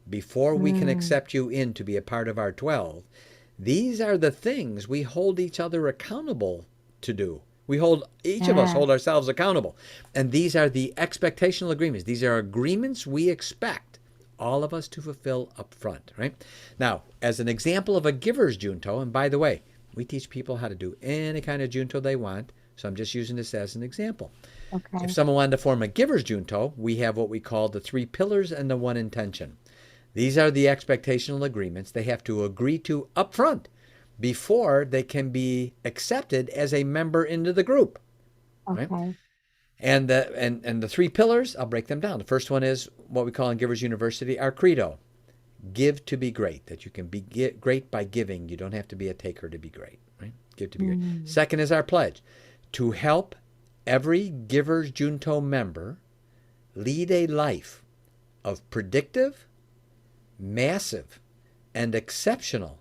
B: before we can
A: Mm.
B: accept you in to be a part of our 12. These are the things we hold each other accountable to do. Each of us
A: Yeah.
B: hold ourselves accountable. And these are the expectational agreements. These are agreements we expect all of us to fulfill up front, right? Now, as an example of a Givers Junto, and by the way, we teach people how to do any kind of Junto they want, so I'm just using this as an example. If
A: Okay.
B: someone wanted to form a Givers Junto, we have what we call the 3 pillars and the 1 intention. These are the expectational agreements they have to agree to up front before they can be accepted as a member into the group, right?
A: Okay.
B: And the 3 pillars, I'll break them down. The first one is what we call in Givers University our credo. Give to be great, that you can be great by giving. You don't have to be a taker to be great, right? Give to be great.
A: Mm.
B: Second is our pledge, to help every Givers Junto member lead a life of predictive, massive, and exceptional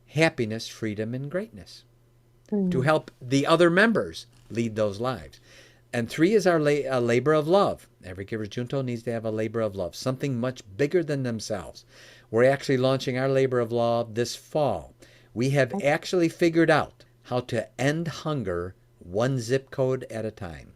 B: happiness, freedom, and greatness. To
A: Mm.
B: help the other members lead those lives. And 3 is our labor of love. Every Givers Junto needs to have a labor of love, something much bigger than themselves. We're actually launching our labor of love this fall. We have actually figured out how to end hunger 1 zip code at a time.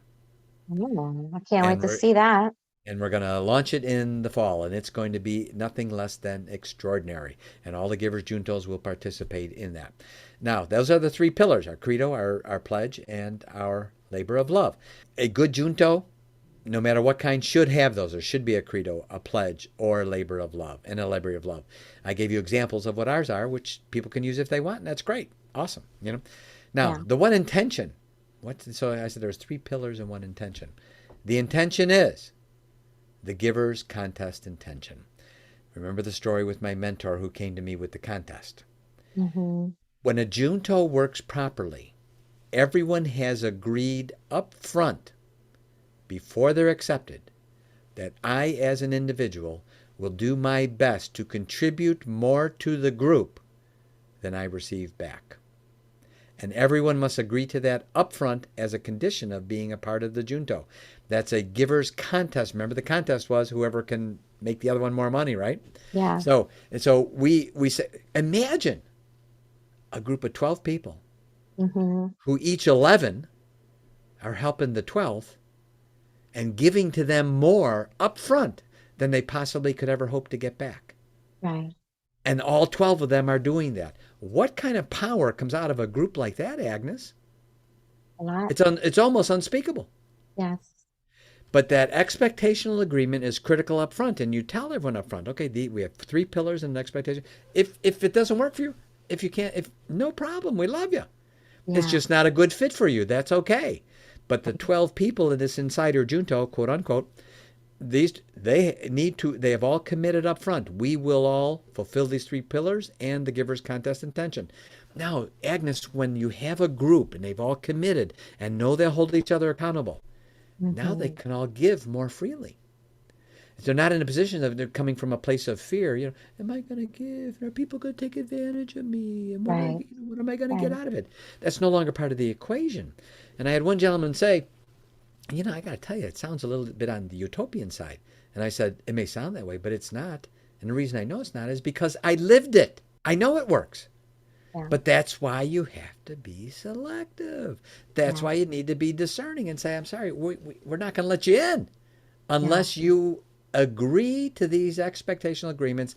A: Mm. I can't wait
B: And
A: to
B: we're
A: see that.
B: and we're going to launch it in the fall, and it's going to be nothing less than extraordinary. And all the Givers Juntos will participate in that. Now, those are the 3 pillars, our credo, our pledge, and our labor of love. A good Junto, no matter what kind, should have those. There should be a credo, a pledge, or a labor of love, and a labor of love. I gave you examples of what ours are, which people can use if they want, and that's great. Awesome. Now,
A: Yeah.
B: the 1 intention. So I said there's 3 pillars and 1 intention. The intention is the giver's contest intention. Remember the story with my mentor who came to me with the contest.
A: Mm-hmm.
B: When a Junto works properly, everyone has agreed up front before they're accepted that I, as an individual, will do my best to contribute more to the group than I receive back. And everyone must agree to that up front as a condition of being a part of the Junto. That's a giver's contest. Remember, the contest was whoever can make the other one more money, right?
A: Yeah.
B: So we say, imagine a group of 12 people
A: Mm-hmm.
B: who each 11 are helping the 12th and giving to them more up front than they possibly could ever hope to get back.
A: Right.
B: And all 12 of them are doing that. What kind of power comes out of a group like that, Agnes?
A: A lot.
B: It's almost unspeakable.
A: Yes.
B: But that expectational agreement is critical up front, and you tell everyone up front, okay, we have 3 pillars and an expectation. If it doesn't work for you, if you can't, if no problem, we love you. It's
A: Yeah.
B: just not a good fit for you. That's okay. But the 12 people in this insider Junto, quote unquote, they have all committed up front. We will all fulfill these 3 pillars and the giver's contest intention. Now, Agnes, when you have a group and they've all committed and know they'll hold each other accountable, now they
A: Mm-hmm.
B: can all give more freely. They're not in a position of they're coming from a place of fear. Am I going to give? Are people going to take advantage of me? And
A: Right.
B: what am I going to get
A: Right.
B: out of it? That's no longer part of the equation. And I had one gentleman say, I got to tell you, it sounds a little bit on the utopian side. And I said, it may sound that way, but it's not. And the reason I know it's not is because I lived it. I know it works.
A: Yeah.
B: But that's why you have to be selective. That's
A: Yeah.
B: why you need to be discerning and say, I'm sorry, we're not going to let you in
A: Yeah.
B: unless you agree to these expectational agreements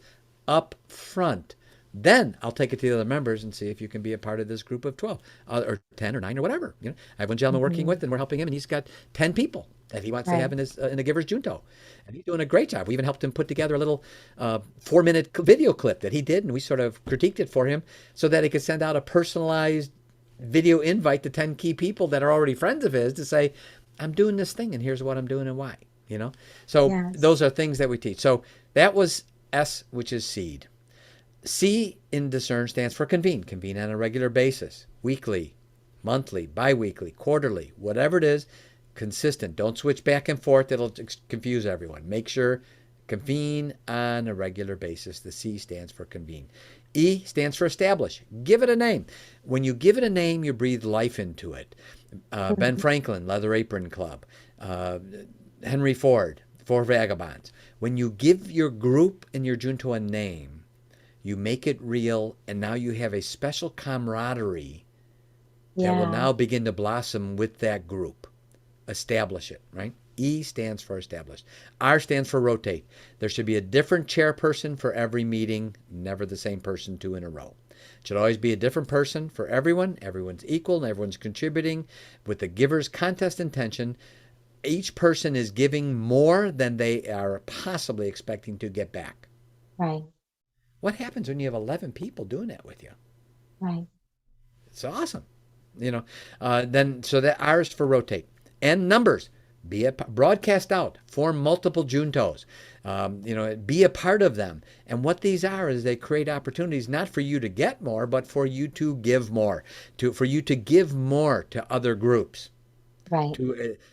B: up front. Then I'll take it to the other members and see if you can be a part of this group of 12 or 10 or 9 or whatever. I have one gentleman working
A: Mm-hmm.
B: with, and we're helping him, and he's got 10 people that he wants to
A: Right.
B: have in a Givers Junto. And he's doing a great job. We even helped him put together a little 4-minute video clip that he did, and we sort of critiqued it for him so that he could send out a personalized video invite to 10 key people that are already friends of his to say, I'm doing this thing, and here's what I'm doing and why. So
A: Yes.
B: those are things that we teach. So that was S, which is seed. C in discern stands for convene. Convene on a regular basis, weekly, monthly, bi-weekly, quarterly, whatever it is, consistent. Don't switch back and forth. It'll confuse everyone. Make sure convene on a regular basis. The C stands for convene. E stands for establish. Give it a name. When you give it a name, you breathe life into it. Ben
A: Mhm.
B: Franklin, Leather Apron Club. Henry Ford, Four Vagabonds. When you give your group and your junto a name, you make it real, and now you have a special camaraderie that will
A: Yeah.
B: now begin to blossom with that group. Establish it, right? E stands for established. R stands for rotate. There should be a different chairperson for every meeting, never the same person two in a row. It should always be a different person for everyone. Everyone's equal and everyone's contributing with the giver's contest intention. Each person is giving more than they are possibly expecting to get back.
A: Right.
B: What happens when you have 11 people doing that with you?
A: Right.
B: It's awesome. You know, then so that R is for rotate. And numbers. Broadcast out, form multiple juntos, be a part of them. And what these are is they create opportunities not for you to get more, but for you to give more, for you to give more to other groups,
A: Right.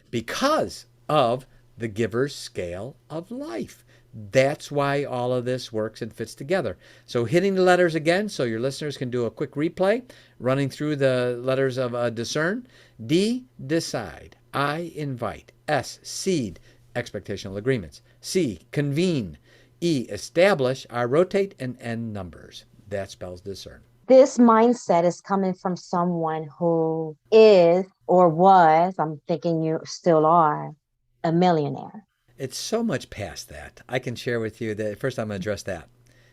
B: because of the giver's scale of life. That's why all of this works and fits together. So hitting the letters again so your listeners can do a quick replay, running through the letters of discern. D, decide. I, invite. S, seed, expectational agreements. C, convene. E, establish. R, rotate. And N, numbers. That spells discern.
A: This mindset is coming from someone who is or was, I'm thinking you still are, a millionaire.
B: It's so much past that. I can share with you that first I'm going to address that.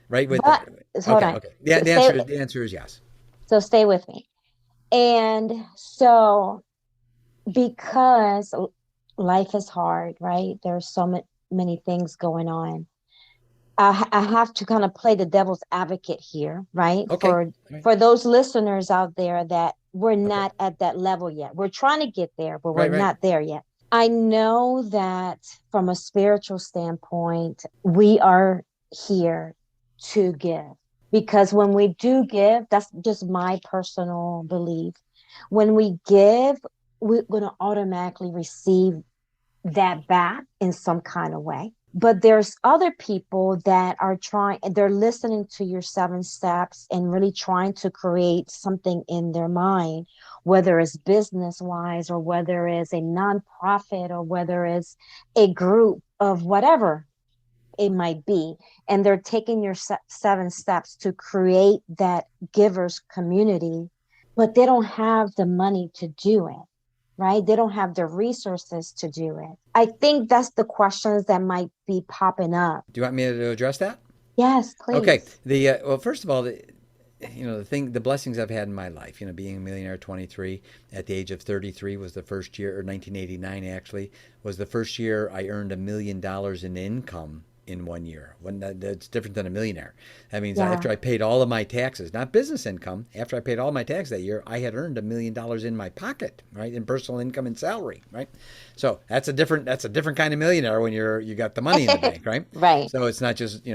B: Right with
A: But
B: that.
A: hold
B: Okay,
A: on.
B: okay. Yeah, the answer is yes.
A: So stay with me. And so because life is hard, right? There's so many things going on. I have to kind of play the devil's advocate here, right?
B: Okay. Right.
A: For those listeners out there that we're
B: Okay.
A: not at that level yet. We're trying to get there, but we're
B: Right, right.
A: not there yet. I know that from a spiritual standpoint, we are here to give. Because when we do give, that's just my personal belief. When we give, we're going to automatically receive that back in some kind of way. But there's other people that are trying, they're listening to your 7 steps and really trying to create something in their mind, whether it's business wise or whether it's a nonprofit or whether it's a group of whatever it might be. And they're taking your 7 steps to create that givers community, but they don't have the money to do it. Right? They don't have the resources to do it. I think that's the questions that might be popping up.
B: Do you want me to address that?
A: Yes,
B: Okay.
A: please.
B: Well, first of all, the blessings I've had in my life. Being a millionaire at 23, at the age of 33 was the first year, or 1989 actually, was the first year I earned $1 million in income in 1 year. That's different than a millionaire. That means
A: Yeah.
B: after I paid all of my taxes, not business income, after I paid all my taxes that year, I had earned $1 million in my pocket, right, in personal income and salary, right. So that's a different kind of millionaire when you got the money in the bank, right.
A: Right.
B: So it's not just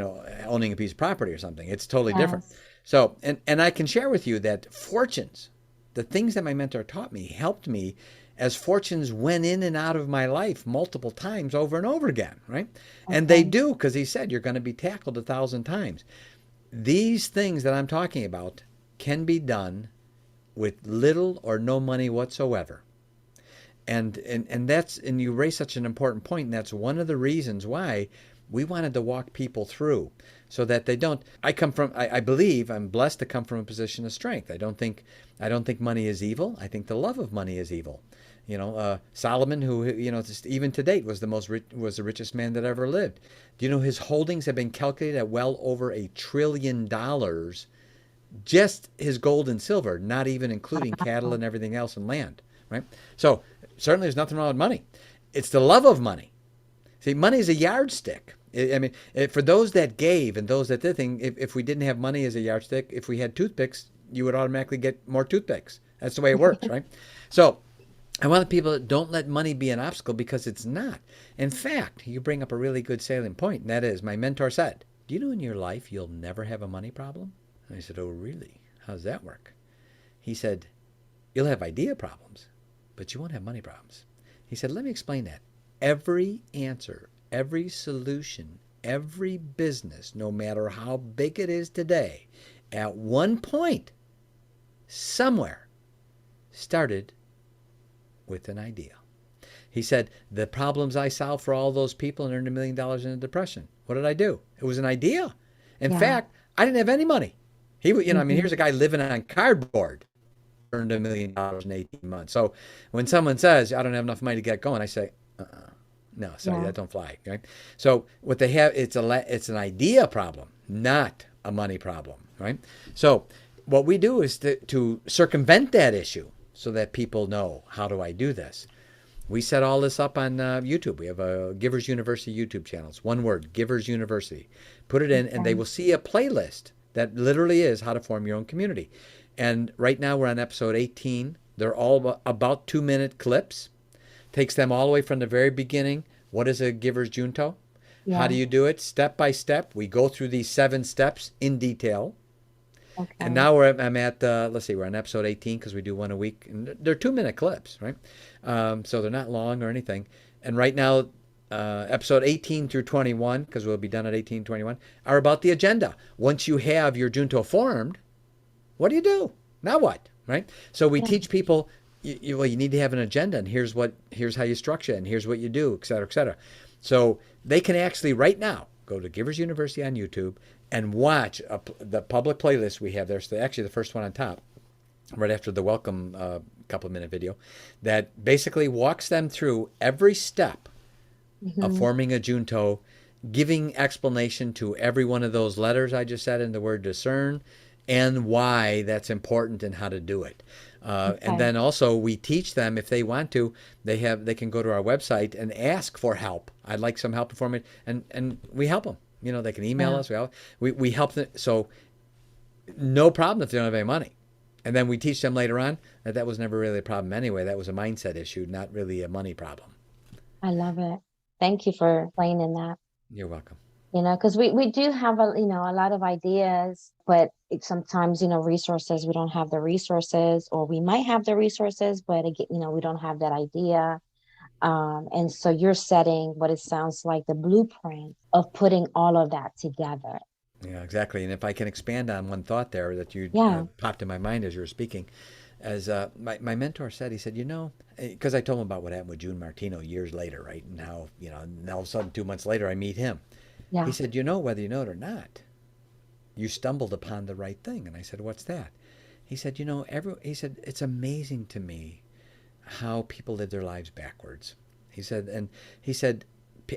B: owning a piece of property or something. It's totally different.
A: Yes.
B: So and I can share with you that fortunes, the things that my mentor taught me, helped me as fortunes went in and out of my life multiple times over and over again, right? And they
A: Okay.
B: do, because he said you're going to be tackled 1,000 times. These things that I'm talking about can be done with little or no money whatsoever. And you raise such an important point, and that's one of the reasons why we wanted to walk people through so that they don't. I believe I'm blessed to come from a position of strength. I don't think money is evil. I think the love of money is evil. Solomon, who even to date was the richest man that ever lived. Do you know his holdings have been calculated at well over $1 trillion, just his gold and silver, not even including cattle and everything else and land, right? So certainly there's nothing wrong with money. It's the love of money. See, money is a yardstick. I mean, for those that gave and those that did things, if we didn't have money as a yardstick, if we had toothpicks, you would automatically get more toothpicks. That's the way it works, right? So I want the people that don't let money be an obstacle, because it's not. In fact, you bring up a really good salient point, and that is, my mentor said, do you know in your life you'll never have a money problem? And I said, oh, really? How does that work? He said, you'll have idea problems, but you won't have money problems. He said, let me explain that. Every answer, every solution, every business, no matter how big it is today, at one point, somewhere, started with an idea. He said, the problems I solved for all those people and earned $1 million in a depression. What did I do? It was an idea. In
A: Yeah.
B: fact, I didn't have any money.
A: Mm-hmm.
B: Here's a guy living on cardboard, earned $1 million in 18 months. So when someone says, I don't have enough money to get going, I say, No, sorry,
A: Yeah.
B: that don't fly. Right. So what they have, it's an idea problem, not a money problem. Right. So what we do is to circumvent that issue so that people know, how do I do this? We set all this up on YouTube. We have a Givers University YouTube channel. It's one word, Givers University. Put it in, and they
A: Okay.
B: will see a playlist that literally is how to form your own community. And right now we're on episode 18. They're all about 2-minute clips. Takes them all the way from the very beginning. What is a Givers Junto? How do
A: Yeah.
B: you do it? Step by step. We go through these 7 steps in detail. And
A: Okay.
B: now I'm at, let's see, we're on episode 18 because we do one a week. And they're 2-minute clips, right? So they're not long or anything. And right now, episode 18 through 21, because we'll be done at 18, 21, are about the agenda. Once you have your junto formed, what do you do? Now what, right? So we
A: Yeah.
B: teach people, well, you need to have an agenda, and here's how you structure it, and here's what you do, et cetera, et cetera. So they can actually right now go to Givers University on YouTube and watch the public playlist we have there. So actually the first one on top, right after the welcome couple of minute video, that basically walks them through every step of
A: Hmm.
B: forming a junto, giving explanation to every one of those letters I just said in the word discern, and why that's important and how to do it. And
A: Okay.
B: then also we teach them, if they want to, they can go to our website and ask for help. I'd like some help performing it, and we help them. They can email
A: Yeah.
B: us. We help them. So no problem if they don't have any money. And then we teach them later on that that was never really a problem anyway. That was a mindset issue, not really a money problem.
A: I love it. Thank you for explaining that.
B: You're welcome.
A: Because we do have a lot of ideas, but sometimes, resources, we don't have the resources, or we might have the resources, but again, we don't have that idea. And so you're setting what it sounds like the blueprint of putting all of that together.
B: Yeah, exactly. And if I can expand on one thought there that you
A: Yeah.
B: popped in my mind as you were speaking, as my mentor said, he said, because I told him about what happened with June Martino years later, right? And how, now all of a sudden 2 months later, I meet him. He
A: Yeah.
B: said, whether you know it or not, you stumbled upon the right thing. And I said, what's that? He said, he said, it's amazing to me how people live their lives backwards. He said,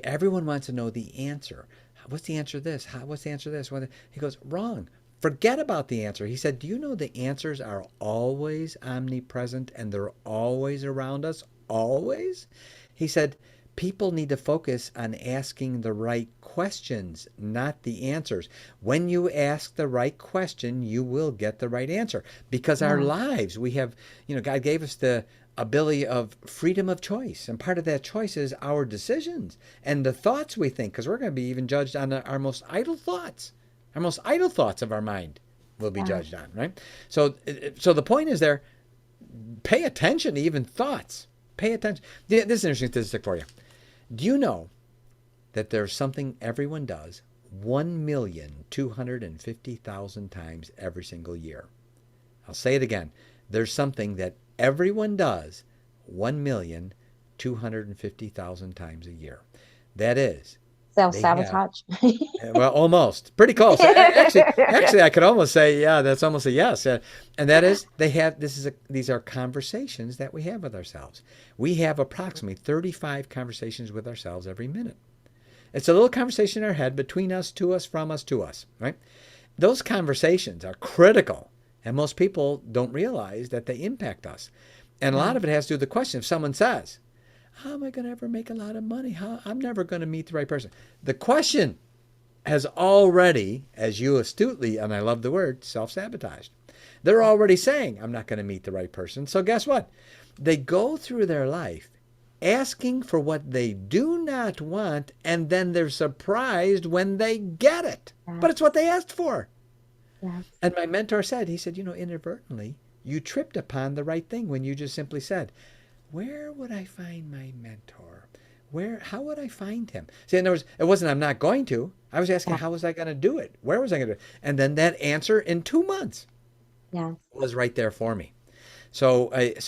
B: everyone wants to know the answer. What's the answer to this? What's the answer to this? He goes, wrong. Forget about the answer. He said, do you know the answers are always omnipresent and they're always around us? Always? He said, people need to focus on asking the right questions, not the answers. When you ask the right question, you will get the right answer. Because our
A: Yeah.
B: lives, we have, God gave us the ability of freedom of choice. And part of that choice is our decisions and the thoughts we think, because we're going to be even judged on our most idle thoughts. Our most idle thoughts of our mind will be
A: Yeah.
B: judged on, right? So the point is there, pay attention to even thoughts. Pay attention. This is an interesting statistic for you. Do you know that there's something everyone does 1,250,000 times every single year? I'll say it again. There's something that everyone does 1,250,000 times a year. That is, they have,
A: Self-sabotage.
B: well, almost, pretty close. Actually, I could almost say, yeah, that's almost a yes. And that is, these are conversations that we have with ourselves. We have approximately 35 conversations with ourselves every minute. It's a little conversation in our head between us, to us, from us, to us, right? Those conversations are critical, and most people don't realize that they impact us. And a lot
A: Yeah.
B: of it has to do with the question. If someone says, how am I going to ever make a lot of money? I'm never going to meet the right person. The question has already, as you astutely, and I love the word, self-sabotaged. They're already saying, I'm not going to meet the right person. So guess what? They go through their life asking for what they do not want, and then they're surprised when they get it.
A: Yeah.
B: But it's what they asked for.
A: Yeah.
B: And my mentor said, he said, inadvertently, you tripped upon the right thing when you just simply said, where would I find my mentor? How would I find him? See, in other words, it wasn't I'm not going to. I was asking,
A: Yeah.
B: how was I going to do it? Where was I going to do it? And then that answer in 2 months
A: Yeah.
B: was right there for me. So it's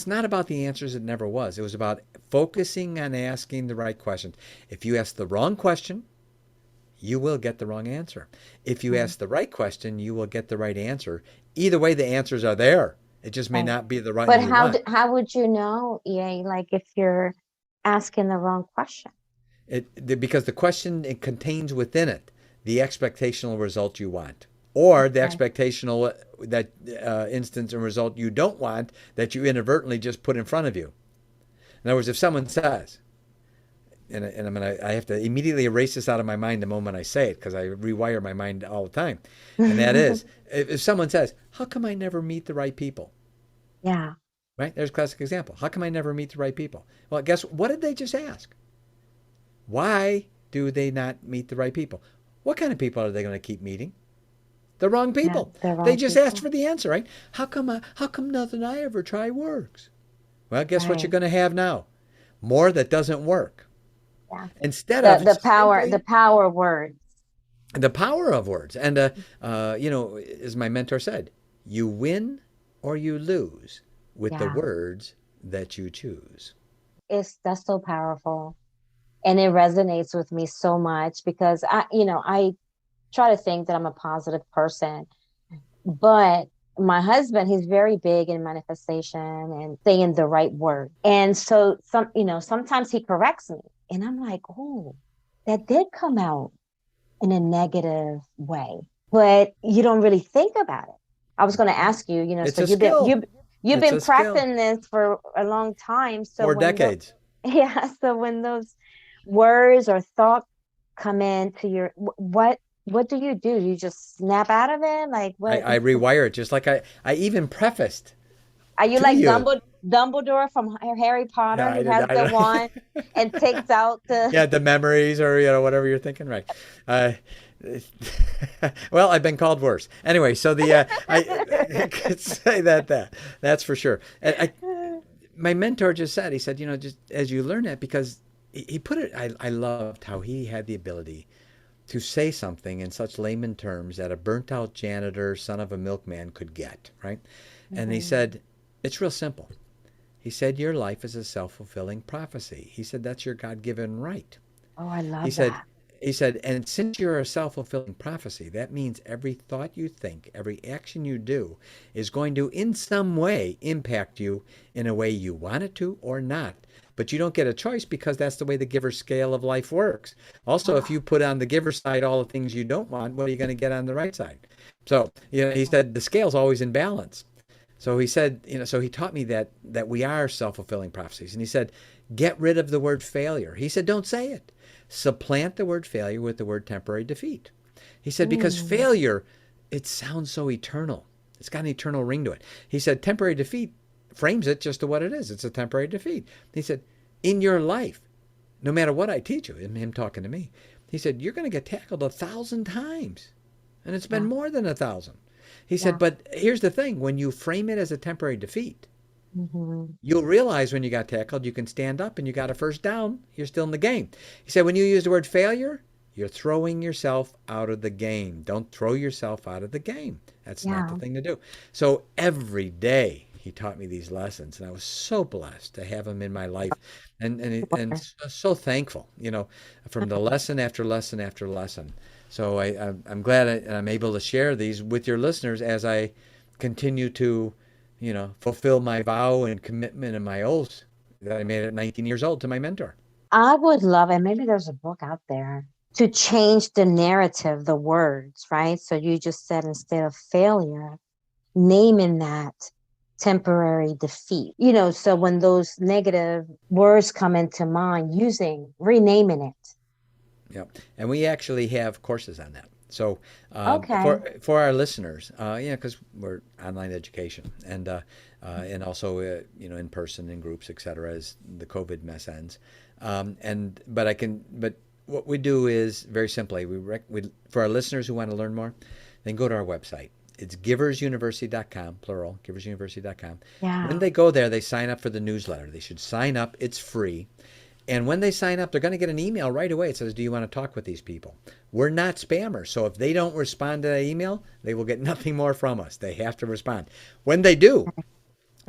B: not about the answers. It never was. It was about focusing on asking the right questions. If you ask the wrong question, you will get the wrong answer. If you
A: Yeah.
B: ask the right question, you will get the right answer. Either way, the answers are there. It just may
A: Right.
B: not be the right
A: But
B: one you want.
A: how would you know, EA, like if you're asking the wrong question.
B: Because the question, it contains within it the expectational result you want, or the
A: Right.
B: expectational that instance and result you don't want that you inadvertently just put in front of you. In other words, if someone says, and I have to immediately erase this out of my mind the moment I say it because I rewire my mind all the time, and that is, if someone says, "How come I never meet the right people?"
A: Yeah.
B: Right? There's a classic example. How come I never meet the right people? Well, guess what did they just ask? Why do they not meet the right people? What kind of people are they going to keep meeting? The wrong
A: Yeah.
B: people.
A: The
B: They
A: wrong
B: just asked
A: people.
B: for the answer, right? How come nothing I ever try works? Well, guess what you're
A: Right.
B: going to have now? More that doesn't work.
A: Yeah.
B: Instead
A: The
B: of
A: the power the
B: simply
A: power words.
B: the power of words. And, as my mentor said, you win or you lose with the
A: Yeah.
B: words that you choose.
A: It's that's so powerful. And it resonates with me so much because I try to think that I'm a positive person, but my husband, he's very big in manifestation and saying the right word. And so sometimes he corrects me and I'm like, oh, that did come out in a negative way, but you don't really think about it. I was going to ask you,
B: It's
A: so
B: a skill.
A: you've
B: It's
A: been
B: a skill.
A: prepping this for a long time. So
B: 4 decades.
A: yeah, so when those words or thoughts come into what do you do? Do you just snap out of it? Like what
B: I rewire it just like I even prefaced
A: are you
B: to
A: like
B: you.
A: Dumbledore from Harry
B: Yeah,
A: Potter?
B: I
A: He
B: did.
A: has the
B: I,
A: wand and takes out the
B: yeah, the memories or whatever you're thinking, right? Uh, well, I've been called worse. Anyway, so I could say that's for sure. My mentor just said, he said, just as you learn it, because he put it, I loved how he had the ability to say something in such layman terms that a burnt out janitor, son of a milkman could get, right? And he
A: Mhm.
B: said, it's real simple. He said, your life is a self fulfilling prophecy. He said, that's your God given right.
A: Oh, I
B: He
A: love
B: said,
A: that.
B: and since you're a self fulfilling prophecy, that means every thought you think, every action you do is going to, in some way, impact you in a way you want it to or not. But you don't get a choice because that's the way the giver scale of life works. Also, if
A: Wow.
B: you put on the giver side all the things you don't want, what are you going to get on the right side? So, he said the scale's always in balance. So he said, so he taught me that we are self-fulfilling prophecies. And he said, get rid of the word failure. He said, don't say it. Supplant the word failure with the word temporary defeat. He said, because
A: Mm,
B: failure, it sounds so eternal. It's got an eternal ring to it. He said, temporary defeat frames it just to what it is. It's a temporary defeat. He said, in your life, no matter what I teach you, him talking to me, he said, you're going to get tackled 1,000 times. And it's been
A: yeah,
B: more than 1,000. He said,
A: yeah.
B: but here's the thing, when you frame it as a temporary defeat,
A: Hmm.
B: you'll realize when you got tackled, you can stand up and you got a first down. You're still in the game. He said, when you use the word failure, you're throwing yourself out of the game. Don't throw yourself out of the game. That's not the
A: Yeah,
B: thing to do. So every day he taught me these lessons, and I was so blessed to have him in my life, and so thankful, from the lesson after lesson after lesson. So I'm glad I'm able to share these with your listeners as I continue to fulfill my vow and commitment and my oath that I made at 19 years old to my mentor.
A: I would love it. Maybe there's a book out there to change the narrative, the words, right? So you just said instead of failure, naming that temporary defeat. So when those negative words come into mind, renaming it.
B: Yeah, and we actually have courses on that. So
A: Okay.
B: for our listeners, because we're online education and also in person in groups, et cetera, as the COVID mess ends. But what we do is very simply we for our listeners who want to learn more, then go to our website. It's giversuniversity.com, plural, giversuniversity.com. When
A: Yeah.
B: they go there, they sign up for the newsletter. They should sign up. It's free. And when they sign up, they're going to get an email right away. It says, do you want to talk with these people? We're not spammers. So if they don't respond to that email, they will get nothing more from us. They have to respond. When they do,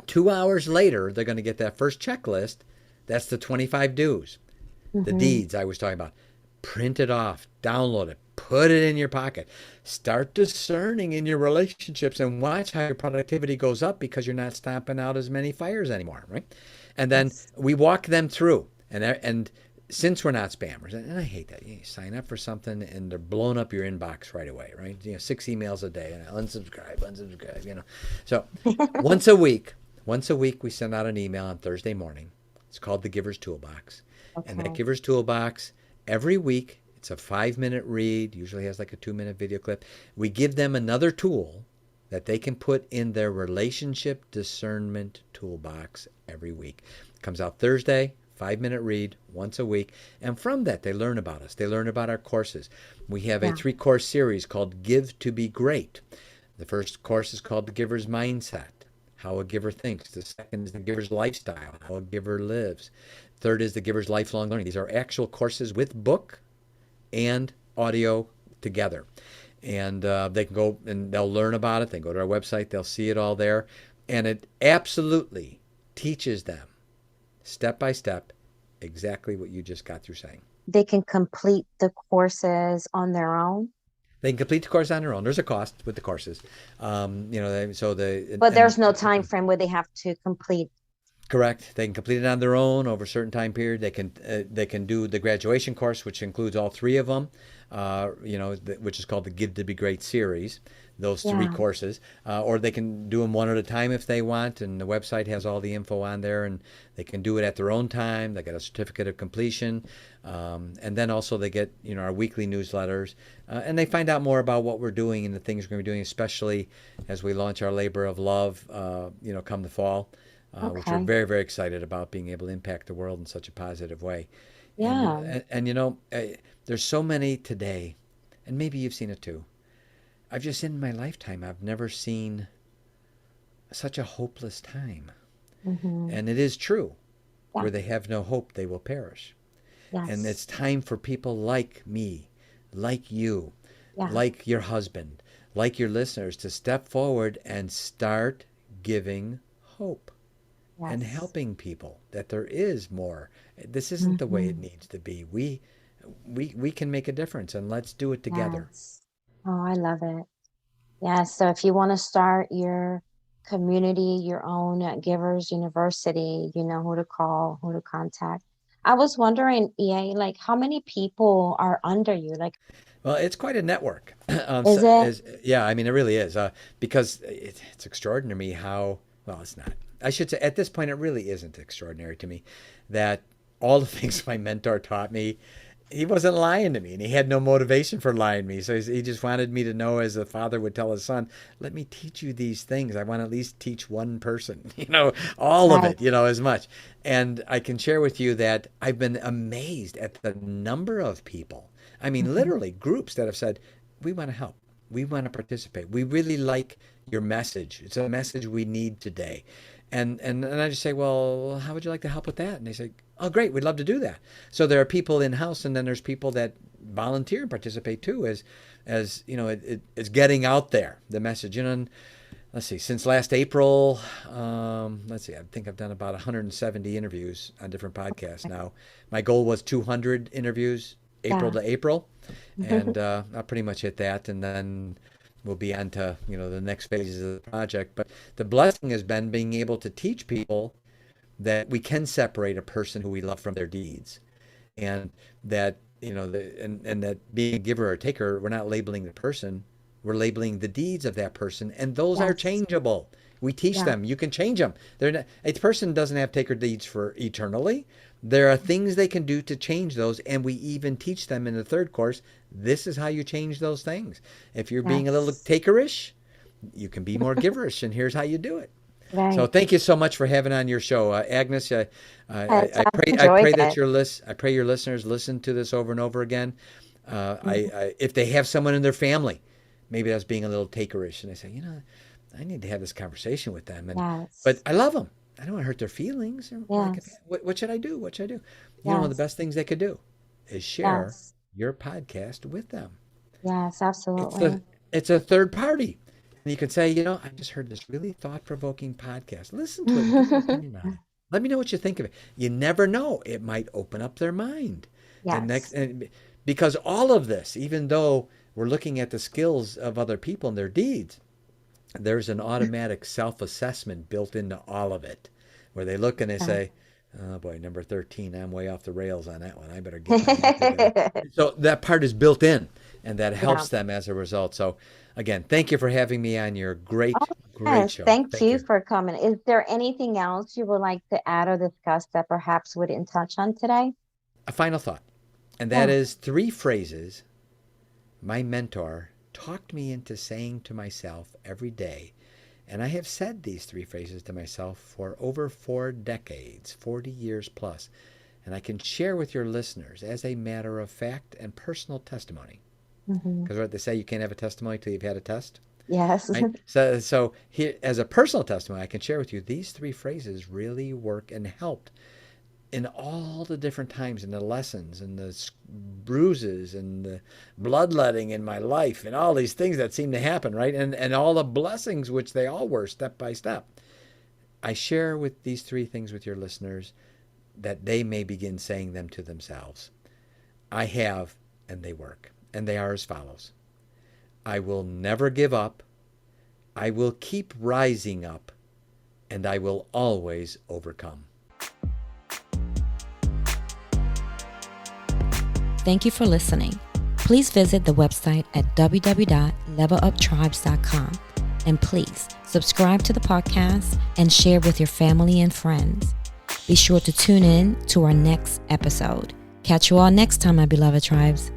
B: 2 hours later, they're going to get that first checklist. That's the 25 do's, the
A: Hmm.
B: deeds I was talking about. Print it off, download it, put it in your pocket. Start discerning in your relationships and watch how your productivity goes up because you're not stomping out as many fires anymore, right? And then
A: Yes.
B: we walk them through. And since we're not spammers, and I hate that, you sign up for something and they're blowing up your inbox right away, right? 6 emails a day, and I unsubscribe, unsubscribe. So once a week, once a week we send out an email on Thursday morning. It's called the Givers Toolbox, and that
A: Okay.
B: Givers Toolbox every week. It's a 5 minute read. Usually has like a 2 minute video clip. We give them another tool that they can put in their relationship discernment toolbox every week. It comes out Thursday, 5 minute read once a week. And from that, they learn about us. They learn about our courses. We have a
A: Yeah.
B: 3 course series called Give to Be Great. The first course is called The Giver's Mindset, how a giver thinks. The second is The Giver's Lifestyle, how a giver lives. Third is The Giver's Lifelong Learning. These are actual courses with book and audio together. And they can go and they'll learn about it. They go to our website, they'll see it all there. And it absolutely teaches them step by step exactly what you just got through saying.
A: They can complete the courses on their own,
B: They can complete the course on their own. There's a cost with the courses, so
A: but
B: and
A: there's no time frame where they have to complete.
B: correct. They can complete it on their own over a certain time period. They can do the graduation course, which includes all 3 of them. Which is called the Give to Be Great series. Those 3 courses, or they can do them one at a time if they want. And the website has all the info on there, and they can do it at their own time. They get a certificate of completion, and then also they get our weekly newsletters, and they find out more about what we're doing and the things we're going to be doing, especially as we launch our labor of love. Come the fall. Which we're
A: Okay.
B: very, very excited about being able to impact the world in such a positive way. And
A: Yeah.
B: there's so many today, and maybe you've seen it too. I've just in my lifetime, I've never seen such a hopeless time.
A: Hmm.
B: And it is true.
A: Yeah.
B: Where they have no hope, they will perish. And
A: Yes.
B: it's time for people like me, like you,
A: Yeah.
B: like your husband, like your listeners to step forward and start giving hope and
A: Yes.
B: helping people that there is more. This isn't the way it
A: Hmm.
B: needs to be. We can make a difference, and let's do it together.
A: Yes. Oh, I love it. Yeah, so if you want to start your community, your own Givers University, you know who to call, who to contact. I was wondering, EA, like how many people are under you? Like,
B: Well, it's quite a network.
A: is it?
B: Yeah, I mean, it really is. Because it's extraordinary to me how, well, it's not. I should say, at this point, it really isn't extraordinary to me that all the things my mentor taught me, he wasn't lying to me, and he had no motivation for lying to me. So he just wanted me to know, as a father would tell his son, let me teach you these things. I want to at least teach one person, all of
A: Right.
B: it, as much. And I can share with you that I've been amazed at the number of people. I mean,
A: Hmm.
B: literally groups that have said, we want to help. We want to participate. We really like your message. It's a message we need today. And I just say, well, how would you like to help with that? And they say, oh, great, we'd love to do that. So there are people in house, and then there's people that volunteer and participate too, as it's getting out there the message. And let's see, since last April, let's see, I think I've done about 170 interviews on different podcasts now. My goal was 200 interviews April
A: Yeah.
B: to April, and I pretty much hit that. And then we'll be on to the next phases of the project. But the blessing has been being able to teach people that we can separate a person who we love from their deeds, and that and that being a giver or taker, we're not labeling the person, we're labeling the deeds of that person, and those are
A: Yes.
B: changeable. We teach
A: Yeah.
B: them you can change them. They're not, a person doesn't have taker deeds for eternally. There are things they can do to change those, and we even teach them in the 3rd course. This is how you change those things. If you're being a little
A: Yes.
B: takerish, you can be more giverish, and here's how you do it. So
A: Right.
B: thank you so much for having on your show, Agnes.
A: Yes,
B: I
A: I've
B: pray
A: enjoyed
B: that
A: it.
B: I pray your listeners listen to this over and over again.
A: Mhm.
B: If they have someone in their family, maybe that's being a little takerish, and they say, I need to have this conversation with them, but
A: Yes.
B: I love them. I don't want to hurt their feelings. Or like,
A: Yes.
B: what should I do? What should I do? One of the
A: Yes.
B: best things they could do is share
A: Yes.
B: your podcast with them.
A: Yes,
B: It's a
A: absolutely.
B: it's a third party. And you can say, I just heard this really thought-provoking podcast. Listen to it and give me your opinion on it. Let me know what you think of it. You never know. It might open up their mind.
A: Yes.
B: Because all of this, even though we're looking at the skills of other people and their deeds, there's an automatic self-assessment built into all of it, where they look and they
A: Yeah.
B: say, Oh boy, number 13. I'm way off the rails on that one. I better get my act together. So that part is built in, and that
A: Yeah.
B: helps them as a result. So again, thank you for having me on your
A: Oh,
B: great
A: yes.
B: show.
A: Thank
B: Thank
A: you
B: you.
A: for coming. Is there anything else you would like to add or discuss that perhaps we didn't touch on today?
B: A final thought, and that
A: Yeah.
B: is three phrases my mentor talked me into saying to myself every day. And I have said these three phrases to myself for over 4 decades, 40 years plus. And I can share with your listeners as a matter of fact and personal testimony.
A: Hmm.
B: Because what they say, you can't have a testimony till you've had a test.
A: Yes.
B: Right? So here, as a personal testimony, I can share with you these three phrases really work and helped in all the different times and the lessons and the bruises and the bloodletting in my life and all these things that seem to happen, right? And all the blessings, which they all were step by step. I share with these three things with your listeners that they may begin saying them to themselves. I have, and they work. And they are as follows: I will never give up. I will keep rising up. And I will always overcome.
C: Thank you for listening. Please visit the website at www.leveluptribes.com. And please subscribe to the podcast and share with your family and friends. Be sure to tune in to our next episode. Catch you all next time, my beloved tribes.